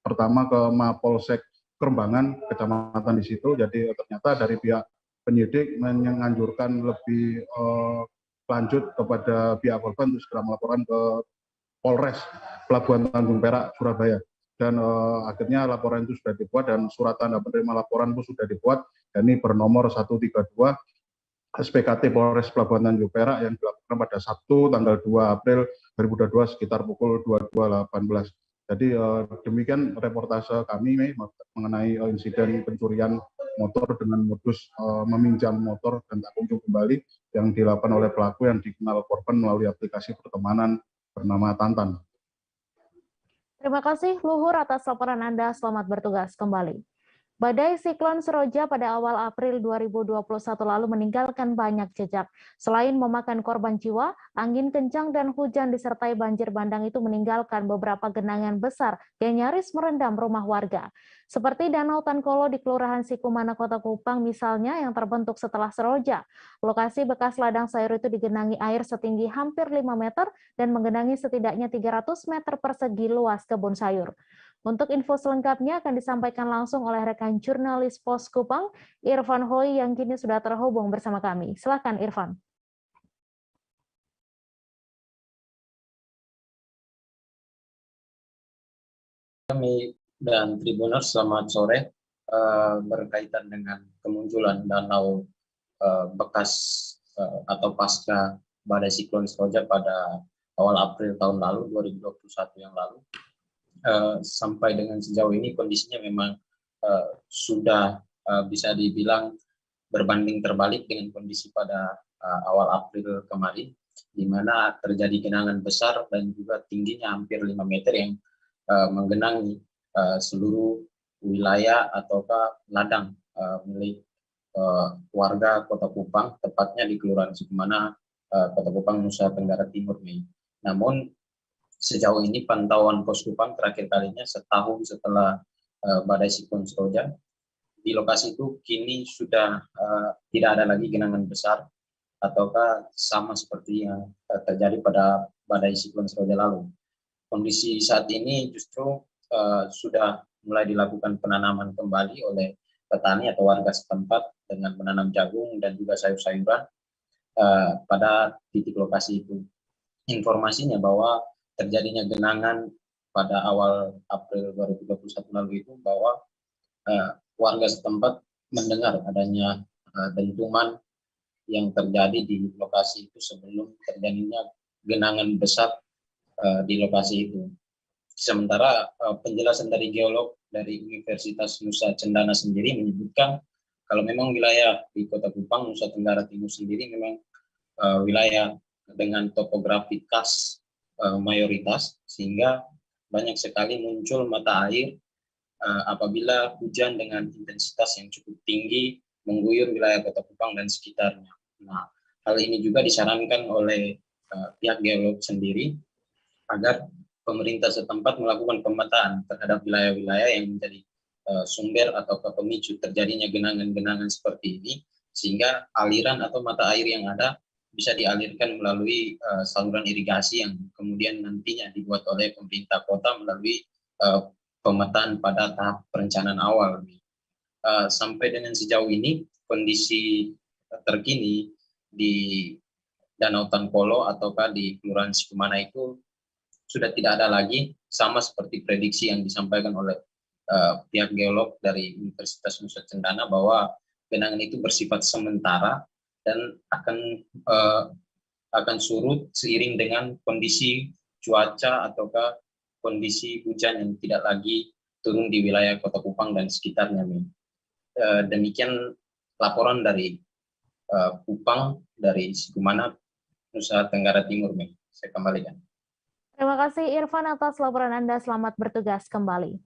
pertama ke Mapolsek Kerembangan, kecamatan di situ. Jadi ternyata dari pihak penyidik menganjurkan lebih lanjut kepada pihak korban untuk segera melaporkan ke Polres Pelabuhan Tanjung Perak, Surabaya. Dan akhirnya laporan itu sudah dibuat dan surat tanda penerima laporan pun sudah dibuat, dan ini bernomor 132 SPKT Polres Pelabuhan Tanjung Perak yang dilakukan pada Sabtu tanggal 2 April 2022 sekitar pukul 22.18. Jadi demikian reportase kami mengenai insiden pencurian motor dengan modus meminjam motor dan tak kunjung kembali yang dilakukan oleh pelaku yang dikenal korban melalui aplikasi pertemanan bernama Tantan. Terima kasih Luhur atas laporan Anda. Selamat bertugas kembali. Badai siklon Seroja pada awal April 2021 lalu meninggalkan banyak jejak. Selain memakan korban jiwa, angin kencang dan hujan disertai banjir bandang itu meninggalkan beberapa genangan besar yang nyaris merendam rumah warga. Seperti Danau Tankolo di Kelurahan Sikumana, Kota Kupang misalnya yang terbentuk setelah Seroja. Lokasi bekas ladang sayur itu digenangi air setinggi hampir 5 meter dan menggenangi setidaknya 300 meter persegi luas kebun sayur. Untuk info selengkapnya akan disampaikan langsung oleh rekan jurnalis Pos Kupang, Irfan Hoi, yang kini sudah terhubung bersama kami. Silakan Irfan. Kami dan Tribuners, selamat sore. Berkaitan dengan kemunculan danau bekas atau pasca badai siklon Seroja pada awal April tahun lalu, 2021 yang lalu. Sampai dengan sejauh ini kondisinya memang sudah bisa dibilang berbanding terbalik dengan kondisi pada awal April kemarin, di mana terjadi genangan besar dan juga tingginya hampir 5 meter yang menggenangi seluruh wilayah ataukah ladang milik warga Kota Kupang, tepatnya di Kelurahan Sikumana, Kota Kupang, Nusa Tenggara Timur. Namun sejauh ini pantauan Pos Kupang terakhir kalinya setahun setelah badai siklon Seroja, di lokasi itu kini sudah tidak ada lagi genangan besar ataukah sama seperti yang terjadi pada badai siklon Seroja lalu. Kondisi saat ini justru sudah mulai dilakukan penanaman kembali oleh petani atau warga setempat dengan menanam jagung dan juga sayur-sayuran pada titik lokasi itu. Informasinya bahwa terjadinya genangan pada awal April 2021 lalu itu bahwa warga setempat mendengar adanya dentuman yang terjadi di lokasi itu sebelum terjadinya genangan besar di lokasi itu. Sementara penjelasan dari geolog dari Universitas Nusa Cendana sendiri menyebutkan kalau memang wilayah di Kota Kupang, Nusa Tenggara Timur sendiri memang wilayah dengan topografi khas mayoritas, sehingga banyak sekali muncul mata air apabila hujan dengan intensitas yang cukup tinggi mengguyur wilayah Kota Kupang dan sekitarnya. Nah, hal ini juga disarankan oleh pihak geolog sendiri agar pemerintah setempat melakukan pemetaan terhadap wilayah-wilayah yang menjadi sumber atau pemicu terjadinya genangan-genangan seperti ini, sehingga aliran atau mata air yang ada bisa dialirkan melalui saluran irigasi yang kemudian nantinya dibuat oleh pemerintah kota melalui pemetaan pada tahap perencanaan awal. Sampai dengan sejauh ini kondisi terkini di Danau Tankolo ataukah di Kelurahan Sikumana itu sudah tidak ada lagi, sama seperti prediksi yang disampaikan oleh pihak geolog dari Universitas Nusa Cendana bahwa genangan itu bersifat sementara dan akan surut seiring dengan kondisi cuaca ataukah kondisi hujan yang tidak lagi turun di wilayah Kota Kupang dan sekitarnya. Demikian laporan dari Kupang, dari Sikumana, Nusa Tenggara Timur. Saya kembalikan. Terima kasih Irfan atas laporan Anda. Selamat bertugas kembali.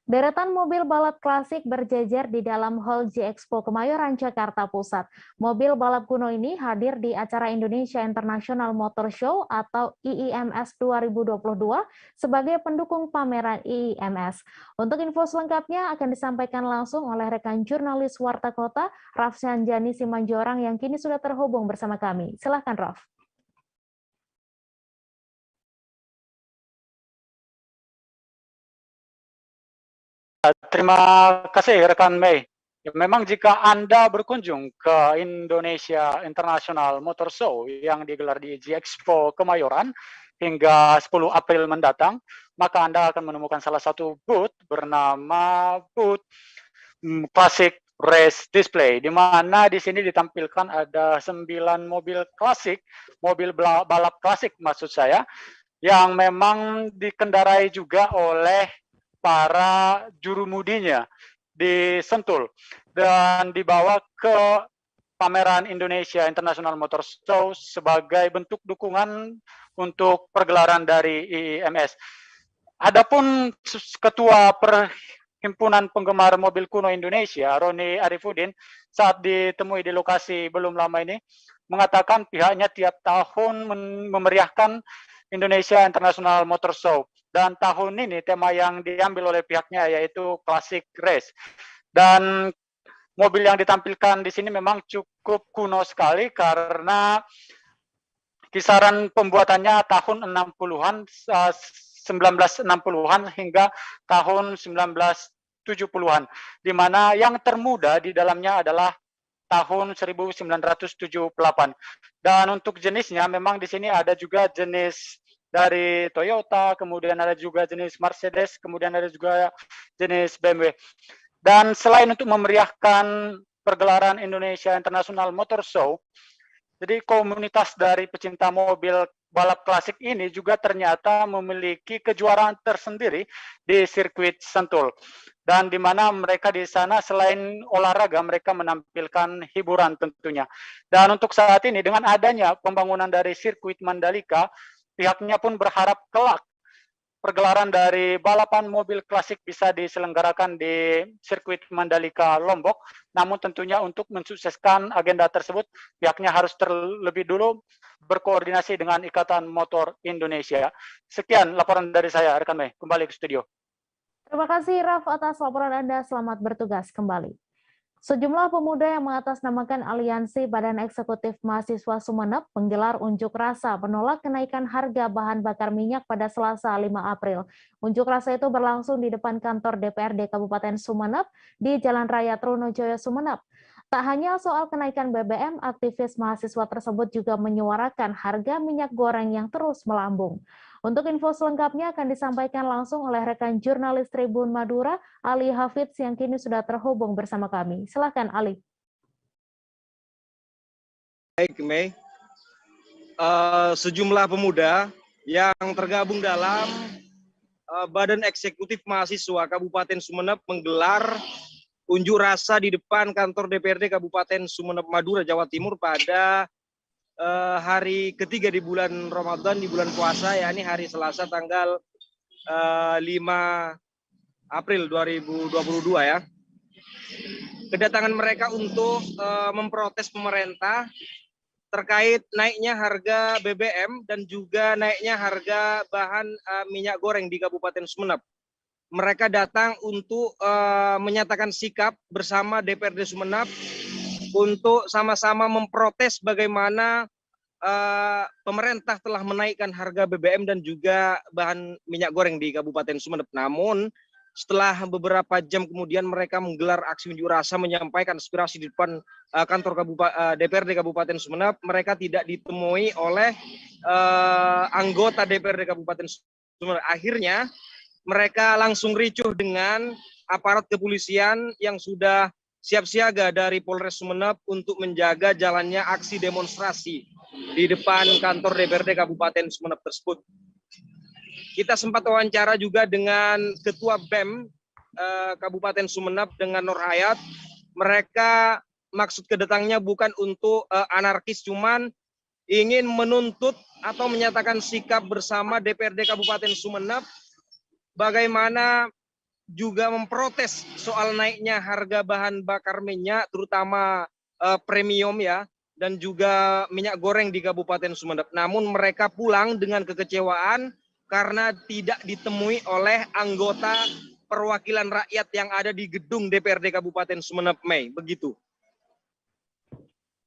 Deretan mobil balap klasik berjejer di dalam Hall G-Expo Kemayoran, Jakarta Pusat. Mobil balap kuno ini hadir di acara Indonesia International Motor Show atau IIMS 2022 sebagai pendukung pameran IIMS. Untuk info selengkapnya akan disampaikan langsung oleh rekan jurnalis Warta Kota, Rafsan Jani Simanjorang, yang kini sudah terhubung bersama kami. Silakan, Raf. Terima kasih rekan Mei. Memang jika Anda berkunjung ke Indonesia International Motor Show yang digelar di G-Expo Kemayoran hingga 10 April mendatang, maka Anda akan menemukan salah satu booth bernama booth Classic race display, di mana di sini ditampilkan ada 9 mobil klasik, mobil balap klasik maksud saya, yang memang dikendarai juga oleh para jurumudinya di Sentul dan dibawa ke pameran Indonesia International Motor Show sebagai bentuk dukungan untuk pergelaran dari IIMS. Adapun Ketua Perhimpunan Penggemar Mobil Kuno Indonesia, Roni Arifudin, saat ditemui di lokasi belum lama ini, mengatakan pihaknya tiap tahun memeriahkan Indonesia International Motor Show. Dan tahun ini tema yang diambil oleh pihaknya yaitu Classic Race. Dan mobil yang ditampilkan di sini memang cukup kuno sekali karena kisaran pembuatannya tahun 60-an, 1960-an hingga tahun 1970-an, di mana yang termuda di dalamnya adalah tahun 1978. Dan untuk jenisnya memang di sini ada juga jenis dari Toyota, kemudian ada juga jenis Mercedes, kemudian ada juga jenis BMW. Dan selain untuk memeriahkan pergelaran Indonesia International Motor Show, jadi komunitas dari pecinta mobil balap klasik ini juga ternyata memiliki kejuaraan tersendiri di sirkuit Sentul. Dan di mana mereka di sana selain olahraga, mereka menampilkan hiburan tentunya. Dan untuk saat ini dengan adanya pembangunan dari sirkuit Mandalika, pihaknya pun berharap kelak pergelaran dari balapan mobil klasik bisa diselenggarakan di sirkuit Mandalika Lombok. Namun tentunya untuk mensukseskan agenda tersebut, pihaknya harus terlebih dulu berkoordinasi dengan Ikatan Motor Indonesia. Sekian laporan dari saya, rekan Mei. Kembali ke studio. Terima kasih Raf atas laporan Anda. Selamat bertugas kembali. Sejumlah pemuda yang mengatasnamakan Aliansi Badan Eksekutif Mahasiswa Sumeneb menggelar unjuk rasa menolak kenaikan harga bahan bakar minyak pada Selasa 5 April. Unjuk rasa itu berlangsung di depan kantor DPRD Kabupaten Sumeneb di Jalan Raya Trunojoyo, Sumeneb. Tak hanya soal kenaikan BBM, aktivis mahasiswa tersebut juga menyuarakan harga minyak goreng yang terus melambung. Untuk info selengkapnya akan disampaikan langsung oleh rekan jurnalis Tribun Madura, Ali Hafidz, yang kini sudah terhubung bersama kami. Silakan, Ali. Baik, Mei. Sejumlah pemuda yang tergabung dalam Badan Eksekutif Mahasiswa Kabupaten Sumeneb menggelar unjuk rasa di depan kantor DPRD Kabupaten Sumeneb Madura, Jawa Timur pada hari ketiga di bulan Ramadan, di bulan puasa, yakni hari Selasa tanggal 5 April 2022 ya. Kedatangan mereka untuk memprotes pemerintah terkait naiknya harga BBM dan juga naiknya harga bahan minyak goreng di Kabupaten Sumeneb. Mereka datang untuk menyatakan sikap bersama DPRD Sumeneb untuk sama-sama memprotes bagaimana pemerintah telah menaikkan harga BBM dan juga bahan minyak goreng di Kabupaten Sumeneb. Namun setelah beberapa jam kemudian mereka menggelar aksi unjuk rasa menyampaikan aspirasi di depan kantor DPRD Kabupaten Sumeneb. Mereka tidak ditemui oleh anggota DPRD Kabupaten Sumeneb. Akhirnya mereka langsung ricuh dengan aparat kepolisian yang sudah siap siaga dari Polres Sumeneb untuk menjaga jalannya aksi demonstrasi di depan kantor DPRD Kabupaten Sumeneb tersebut. Kita sempat wawancara juga dengan Ketua BEM Kabupaten Sumeneb dengan Nur Hayat. Mereka maksud kedatangnya bukan untuk anarkis, cuman ingin menuntut atau menyatakan sikap bersama DPRD Kabupaten Sumeneb bagaimana juga memprotes soal naiknya harga bahan bakar minyak, terutama premium ya, dan juga minyak goreng di Kabupaten Sumeneb. Namun mereka pulang dengan kekecewaan karena tidak ditemui oleh anggota perwakilan rakyat yang ada di gedung DPRD Kabupaten Sumeneb, Mei. Begitu.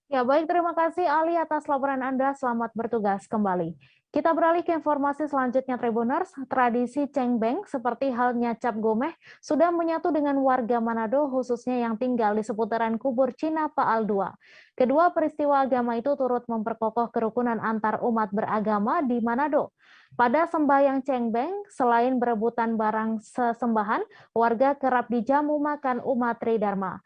Ya, baik, terima kasih Ali atas laporan Anda. Selamat bertugas kembali. Kita beralih ke informasi selanjutnya, Tribuners. Tradisi cengbeng seperti halnya cap gomeh sudah menyatu dengan warga Manado, khususnya yang tinggal di seputaran kubur Cina Paal II. Kedua peristiwa agama itu turut memperkokoh kerukunan antar umat beragama di Manado. Pada sembahyang cengbeng, selain berebutan barang sesembahan, warga kerap dijamu makan umat Tridharma.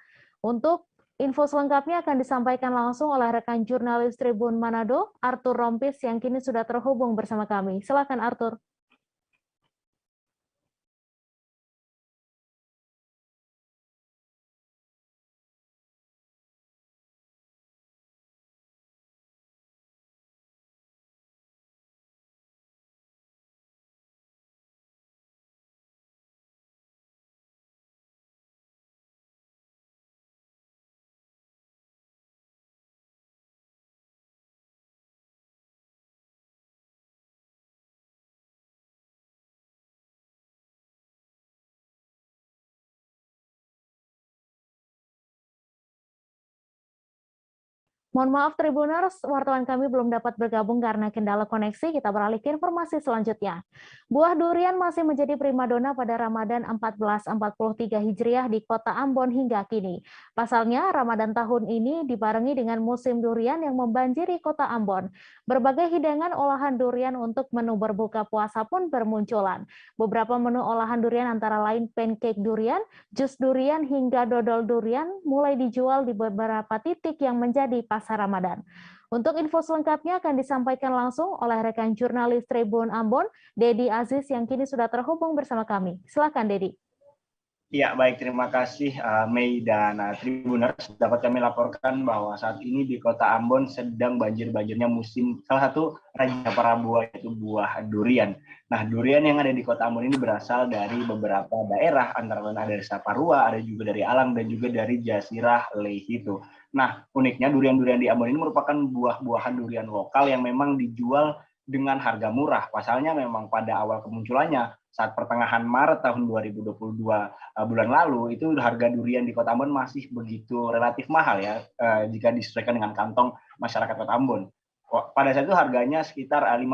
Untuk info selengkapnya akan disampaikan langsung oleh rekan jurnalis Tribun Manado, Arthur Rompis, yang kini sudah terhubung bersama kami. Silakan Arthur. Mohon maaf Tribuners, wartawan kami belum dapat bergabung karena kendala koneksi. Kita beralih ke informasi selanjutnya. Buah durian masih menjadi primadona pada Ramadan 1443 Hijriah di kota Ambon hingga kini. Pasalnya, Ramadan tahun ini dibarengi dengan musim durian yang membanjiri kota Ambon. Berbagai hidangan olahan durian untuk menu berbuka puasa pun bermunculan. Beberapa menu olahan durian antara lain pancake durian, jus durian, hingga dodol durian mulai dijual di beberapa titik yang menjadi pasar Ramadan. Untuk info selengkapnya akan disampaikan langsung oleh rekan jurnalis Tribun Ambon, Dedi Aziz, yang kini sudah terhubung bersama kami. Silakan Dedi. Ya, baik, terima kasih Mei dan Tribuners. Dapat kami laporkan bahwa saat ini di kota Ambon sedang banjir-banjirnya musim salah satu raja para buah, yaitu buah durian. Nah, durian yang ada di kota Ambon ini berasal dari beberapa daerah, antara lain ada dari Saparua, ada juga dari Alang, dan juga dari Jasirah Lehitu. Nah, uniknya durian-durian di Ambon ini merupakan buah-buahan durian lokal yang memang dijual dengan harga murah. Pasalnya memang pada awal kemunculannya, saat pertengahan Maret tahun 2022 bulan lalu, itu harga durian di kota Ambon masih begitu relatif mahal ya, jika disesuaikan dengan kantong masyarakat kota Ambon. Pada saat itu harganya sekitar 50.000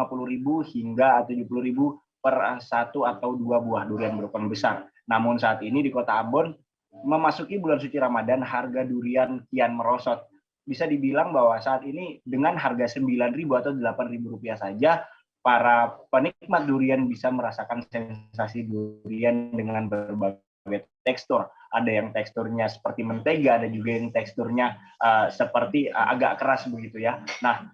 hingga 70.000 per satu atau dua buah durian berukuran besar. Namun saat ini di kota Ambon, memasuki bulan suci Ramadan, harga durian kian merosot. Bisa dibilang bahwa saat ini dengan harga 9.000 atau 8.000 rupiah saja, para penikmat durian bisa merasakan sensasi durian dengan berbagai tekstur. Ada yang teksturnya seperti mentega, ada juga yang teksturnya seperti agak keras begitu ya. Nah,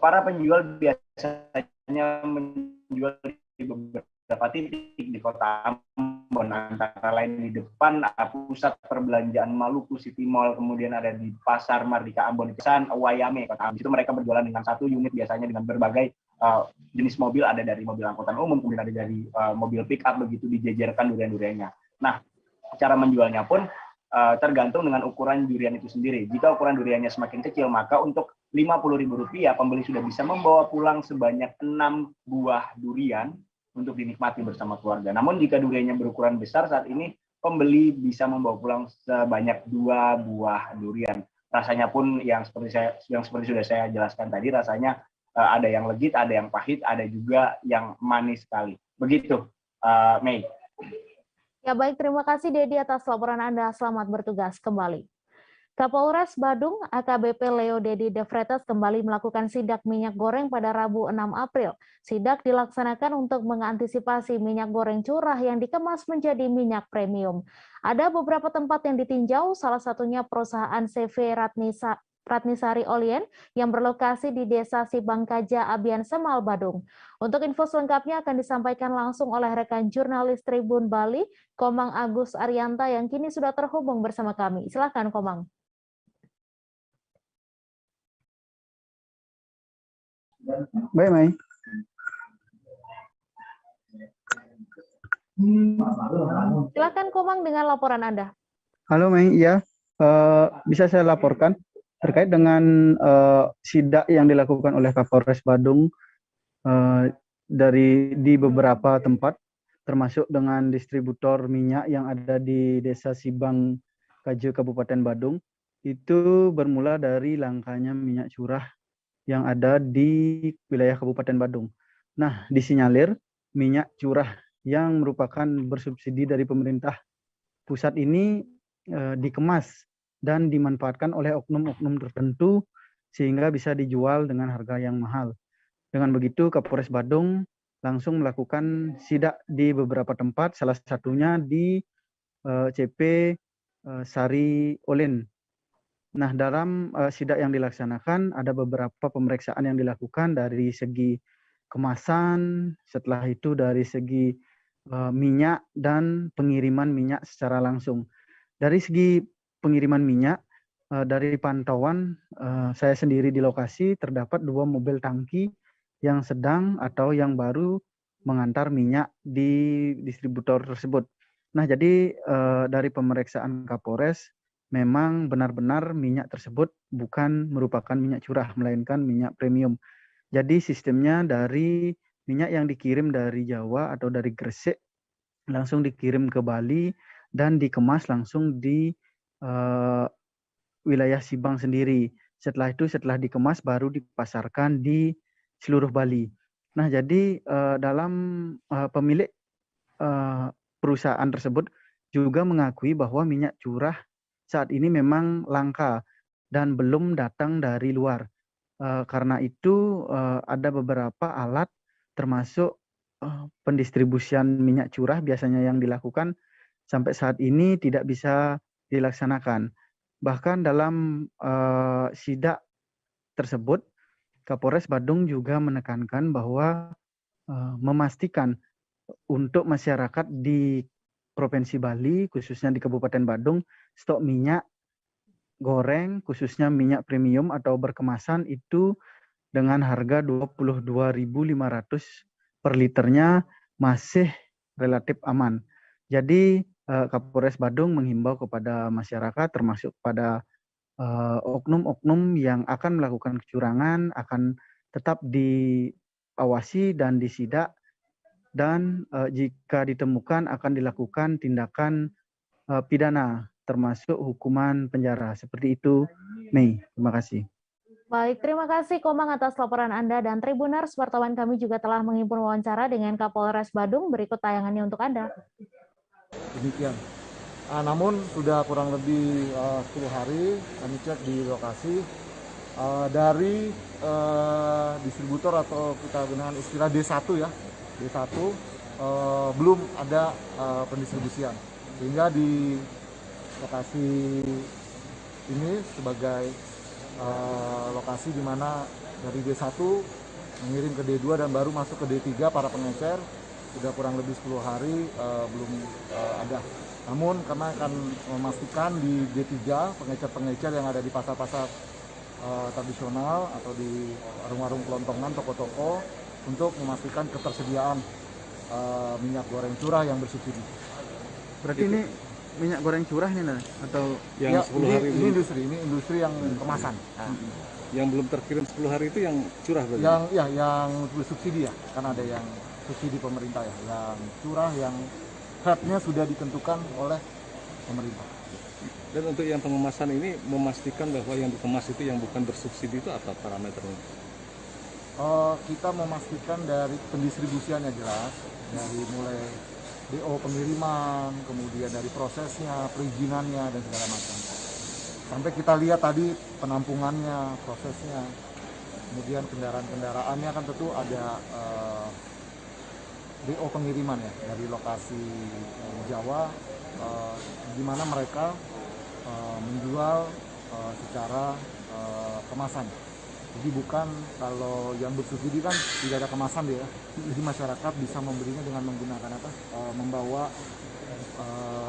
para penjual biasanya menjual di beberapa titik di kota Ambon, antara lain di depan pusat perbelanjaan Maluku City Mall, kemudian ada di Pasar Mardika Ambon, di Pesan Wayame kota Ambon. Itu mereka berjualan dengan satu unit biasanya dengan berbagai jenis mobil, ada dari mobil angkutan umum, kemudian ada dari mobil pick up, begitu dijejerkan durian-duriannya. Nah, cara menjualnya pun tergantung dengan ukuran durian itu sendiri. Jika ukuran duriannya semakin kecil, maka untuk Rp50.000 pembeli sudah bisa membawa pulang sebanyak 6 buah durian untuk dinikmati bersama keluarga. Namun jika duriannya berukuran besar, saat ini pembeli bisa membawa pulang sebanyak 2 buah durian. Rasanya pun yang seperti sudah saya jelaskan tadi, rasanya ada yang legit, ada yang pahit, ada juga yang manis sekali. Begitu, Mei. Ya baik, terima kasih Dedi atas laporan Anda. Selamat bertugas kembali. Kapolres Badung AKBP Leo Dedi De Freitas kembali melakukan sidak minyak goreng pada Rabu 6 April. Sidak dilaksanakan untuk mengantisipasi minyak goreng curah yang dikemas menjadi minyak premium. Ada beberapa tempat yang ditinjau, salah satunya perusahaan CV Ratnisari Olien yang berlokasi di Desa Sibangkaja, Abian Semal, Badung. Untuk info selengkapnya akan disampaikan langsung oleh rekan jurnalis Tribun Bali, Komang Agus Arianta, yang kini sudah terhubung bersama kami. Silakan Komang. Baik, Mai. Silakan Komang dengan laporan Anda. Halo, Mai. Ya, bisa saya laporkan terkait dengan sidak yang dilakukan oleh Kapolres Badung di beberapa tempat, termasuk dengan distributor minyak yang ada di Desa Sibangkaja, Kabupaten Badung. Itu bermula dari langkanya minyak curah yang ada di wilayah Kabupaten Badung. Nah, disinyalir minyak curah yang merupakan bersubsidi dari pemerintah pusat ini dikemas dan dimanfaatkan oleh oknum-oknum tertentu sehingga bisa dijual dengan harga yang mahal. Dengan begitu, Kapolres Badung langsung melakukan sidak di beberapa tempat, salah satunya di CP Sari Olen. Nah, dalam sidak yang dilaksanakan ada beberapa pemeriksaan yang dilakukan dari segi kemasan, setelah itu dari segi minyak dan pengiriman minyak secara langsung. Dari segi pengiriman minyak, dari pantauan saya sendiri di lokasi terdapat 2 mobil tangki yang sedang atau yang baru mengantar minyak di distributor tersebut. Nah, jadi dari pemeriksaan Kapolres memang benar-benar minyak tersebut bukan merupakan minyak curah, melainkan minyak premium. Jadi sistemnya dari minyak yang dikirim dari Jawa atau dari Gresik langsung dikirim ke Bali dan dikemas langsung di wilayah Sibang sendiri. Setelah itu, setelah dikemas baru dipasarkan di seluruh Bali. Nah, jadi dalam pemilik perusahaan tersebut juga mengakui bahwa minyak curah saat ini memang langka dan belum datang dari luar. Karena itu ada beberapa alat termasuk pendistribusian minyak curah biasanya yang dilakukan sampai saat ini tidak bisa dilaksanakan. Bahkan dalam sidak tersebut, Kapolres Badung juga menekankan bahwa memastikan untuk masyarakat di Provinsi Bali, khususnya di Kabupaten Badung, stok minyak goreng, khususnya minyak premium atau berkemasan itu dengan harga 22.500 per liternya masih relatif aman. Jadi Kapolres Badung menghimbau kepada masyarakat termasuk pada oknum-oknum yang akan melakukan kecurangan akan tetap diawasi dan disidak dan jika ditemukan akan dilakukan tindakan pidana termasuk hukuman penjara. Seperti itu, Mei. Terima kasih. Baik, terima kasih Komang atas laporan Anda dan Tribuners. Wartawan kami juga telah menghimpun wawancara dengan Kapolres Badung. Berikut tayangannya untuk Anda. Demikian. Namun sudah kurang lebih 10 hari kami cek di lokasi dari distributor atau kita gunakan istilah D1 ya, D1 belum ada pendistribusian, sehingga di lokasi ini sebagai lokasi di mana dari D1 mengirim ke D2 dan baru masuk ke D3 para pengecer sudah kurang lebih 10 hari belum ada. Namun karena akan memastikan di D3 pengecer-pengecer yang ada di pasar-pasar tradisional atau di warung-warung kelontongan, toko-toko untuk memastikan ketersediaan minyak goreng curah yang bersubsidi. Berarti ini minyak goreng curah nih, atau yang ya, 10 hari ini industri yang kemasan. Nah. Yang belum terkirim 10 hari itu yang curah berarti? Yang bersubsidi ya, karena ada yang subsidi pemerintah ya, yang curah yang rate-nya sudah ditentukan oleh pemerintah. Dan untuk yang pengemasan ini memastikan bahwa yang dikemas itu yang bukan bersubsidi itu apa parameternya? Kita memastikan dari pendistribusiannya jelas, dari mulai DO pengiriman, kemudian dari prosesnya, perizinannya dan segala macam. Sampai kita lihat tadi penampungannya, prosesnya, kemudian kendaraan-kendaraannya kan tentu ada DO pengiriman ya dari lokasi Jawa, di mana mereka menjual secara kemasan. Jadi bukan kalau yang bersubsidi kan tidak ada kemasan dia, jadi masyarakat bisa membelinya dengan menggunakan apa? Membawa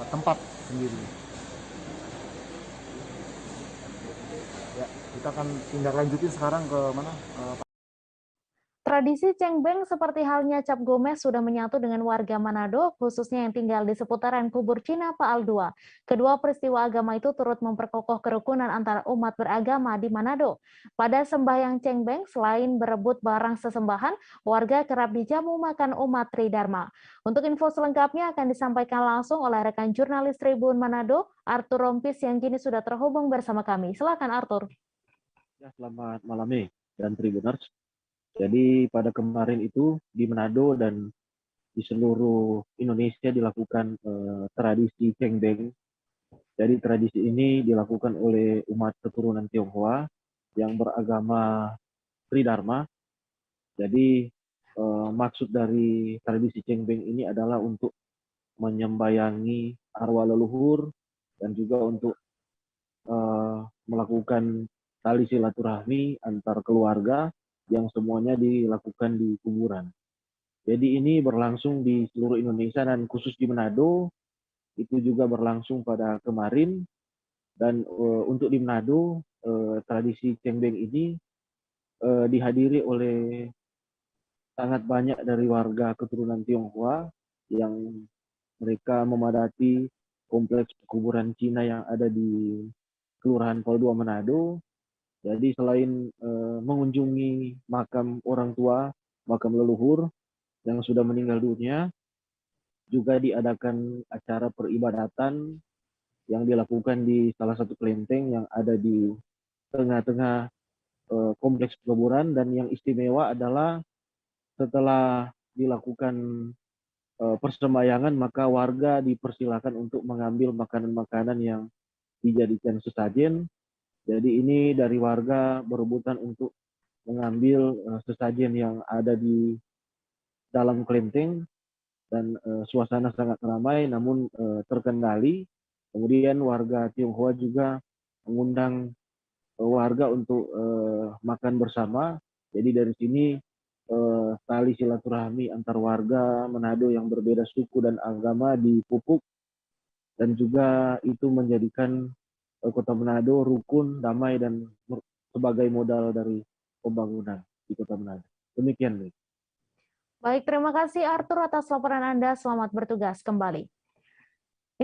tempat sendiri. Ya, kita akan tindak lanjutin sekarang ke mana? Tradisi cengbeng seperti halnya cap gomez sudah menyatu dengan warga Manado, khususnya yang tinggal di seputaran kubur Cina Paal II. Kedua peristiwa agama itu turut memperkokoh kerukunan antara umat beragama di Manado. Pada sembahyang cengbeng, selain berebut barang sesembahan, warga kerap dijamu makan umat Tridharma. Untuk info selengkapnya akan disampaikan langsung oleh rekan jurnalis Tribun Manado, Arthur Rompis, yang kini sudah terhubung bersama kami. Silakan Arthur. Ya, selamat malam nih dan Tribuners. Jadi pada kemarin itu di Manado dan di seluruh Indonesia dilakukan tradisi cengbeng. Jadi tradisi ini dilakukan oleh umat keturunan Tionghoa yang beragama Tridharma. Jadi maksud dari tradisi cengbeng ini adalah untuk menyembayangi arwah leluhur dan juga untuk melakukan tali silaturahmi antar keluarga yang semuanya dilakukan di kuburan. Jadi ini berlangsung di seluruh Indonesia dan khusus di Manado itu juga berlangsung pada kemarin. Dan untuk di Manado tradisi cengbeng ini dihadiri oleh sangat banyak dari warga keturunan Tionghoa yang mereka memadati kompleks kuburan Cina yang ada di Kelurahan Pol 2 Manado. Jadi selain mengunjungi makam orang tua, makam leluhur yang sudah meninggal dunia, juga diadakan acara peribadatan yang dilakukan di salah satu kelenteng yang ada di tengah-tengah kompleks kuburan. Dan yang istimewa adalah setelah dilakukan persembahyangan, maka warga dipersilakan untuk mengambil makanan-makanan yang dijadikan sesajen. Jadi ini dari warga berebutan untuk mengambil sesajen yang ada di dalam kelenteng, dan suasana sangat ramai namun terkendali. Kemudian warga Tionghoa juga mengundang warga untuk makan bersama. Jadi dari sini tali silaturahmi antar warga Manado yang berbeda suku dan agama dipupuk, dan juga itu menjadikan Kota Manado rukun, damai, dan sebagai modal dari pembangunan di Kota Manado. Demikian, Lee. Baik, terima kasih Arthur atas laporan Anda. Selamat bertugas kembali.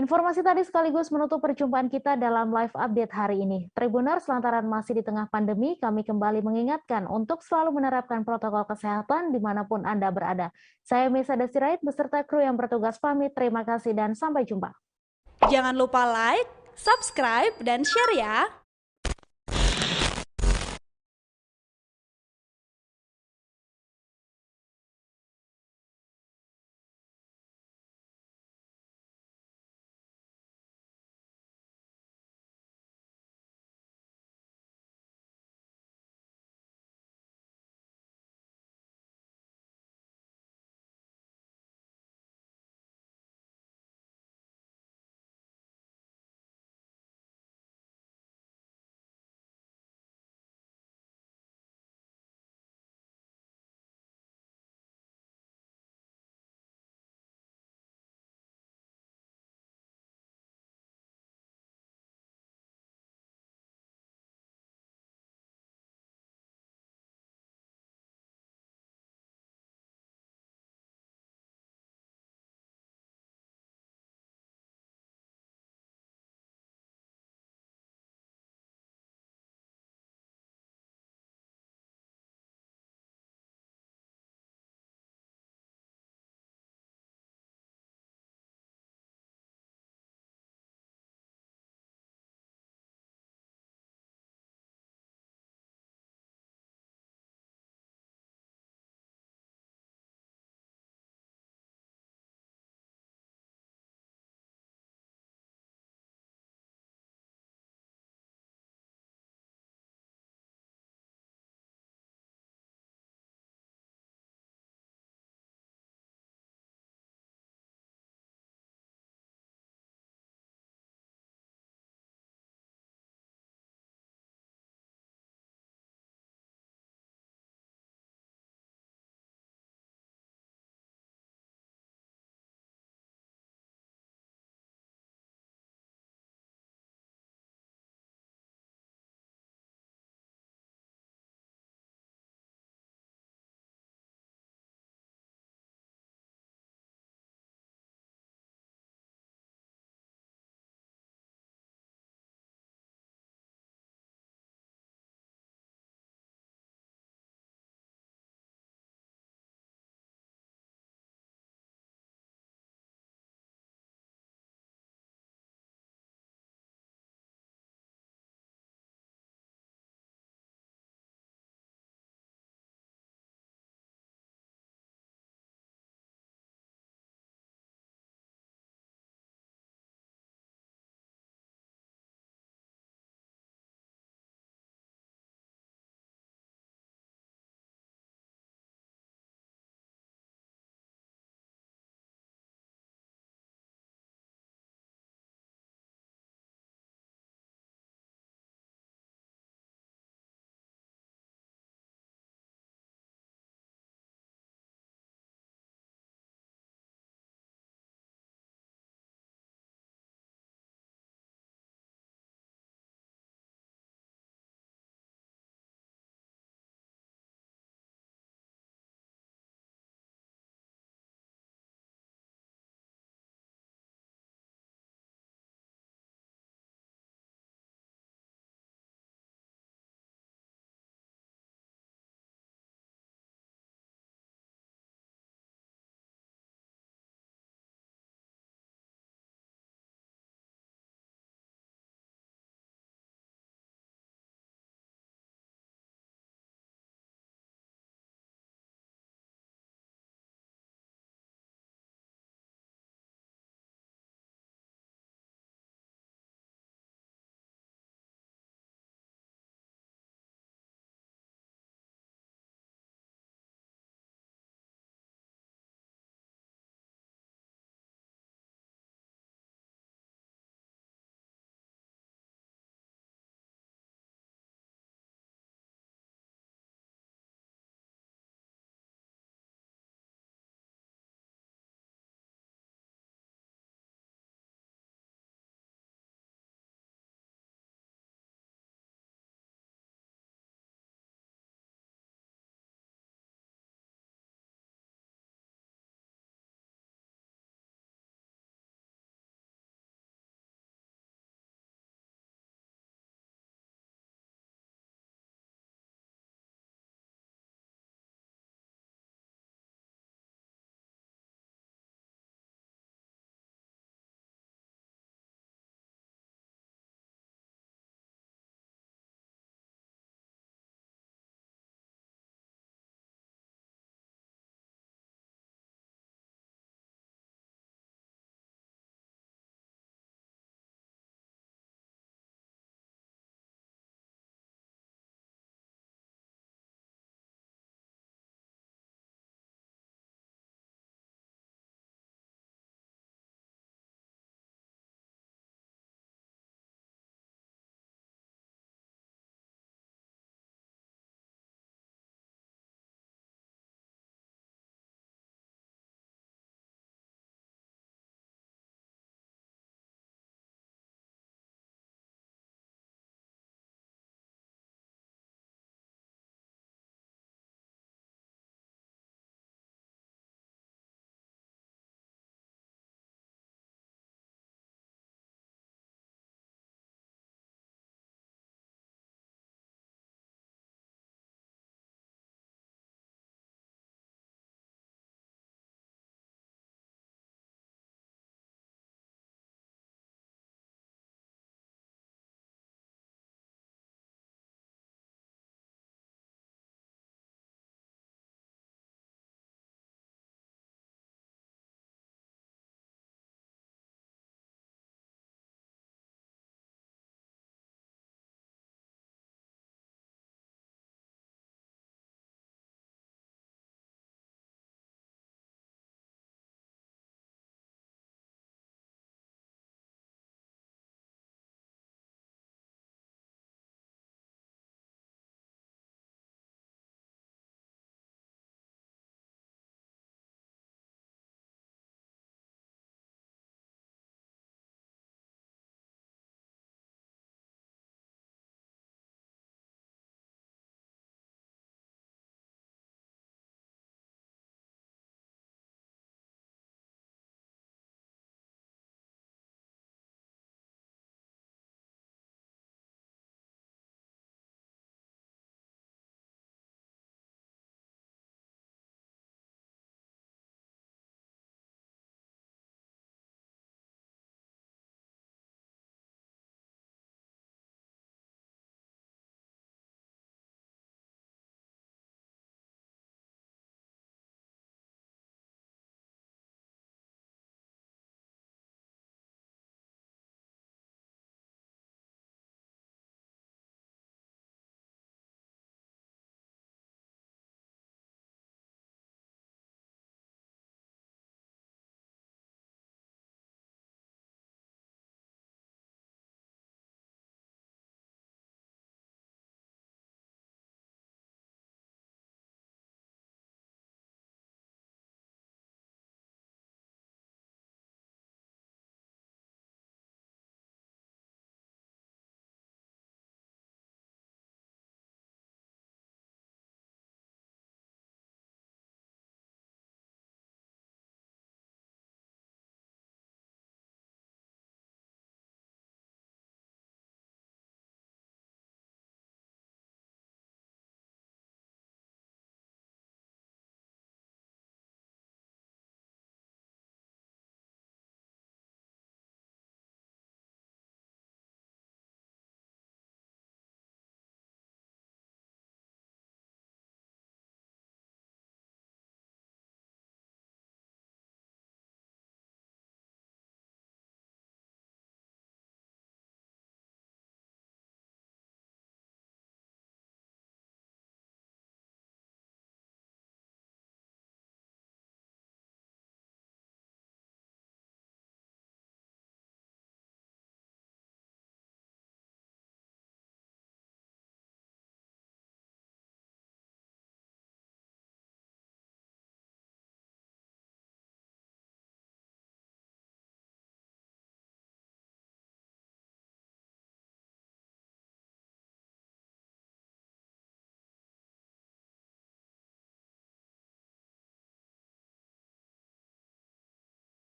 Informasi tadi sekaligus menutup perjumpaan kita dalam live update hari ini. Tribuners, lantaran masih di tengah pandemi, kami kembali mengingatkan untuk selalu menerapkan protokol kesehatan dimanapun Anda berada. Saya Mesa Desirait beserta kru yang bertugas pamit. Terima kasih dan sampai jumpa. Jangan lupa like, subscribe, dan share ya.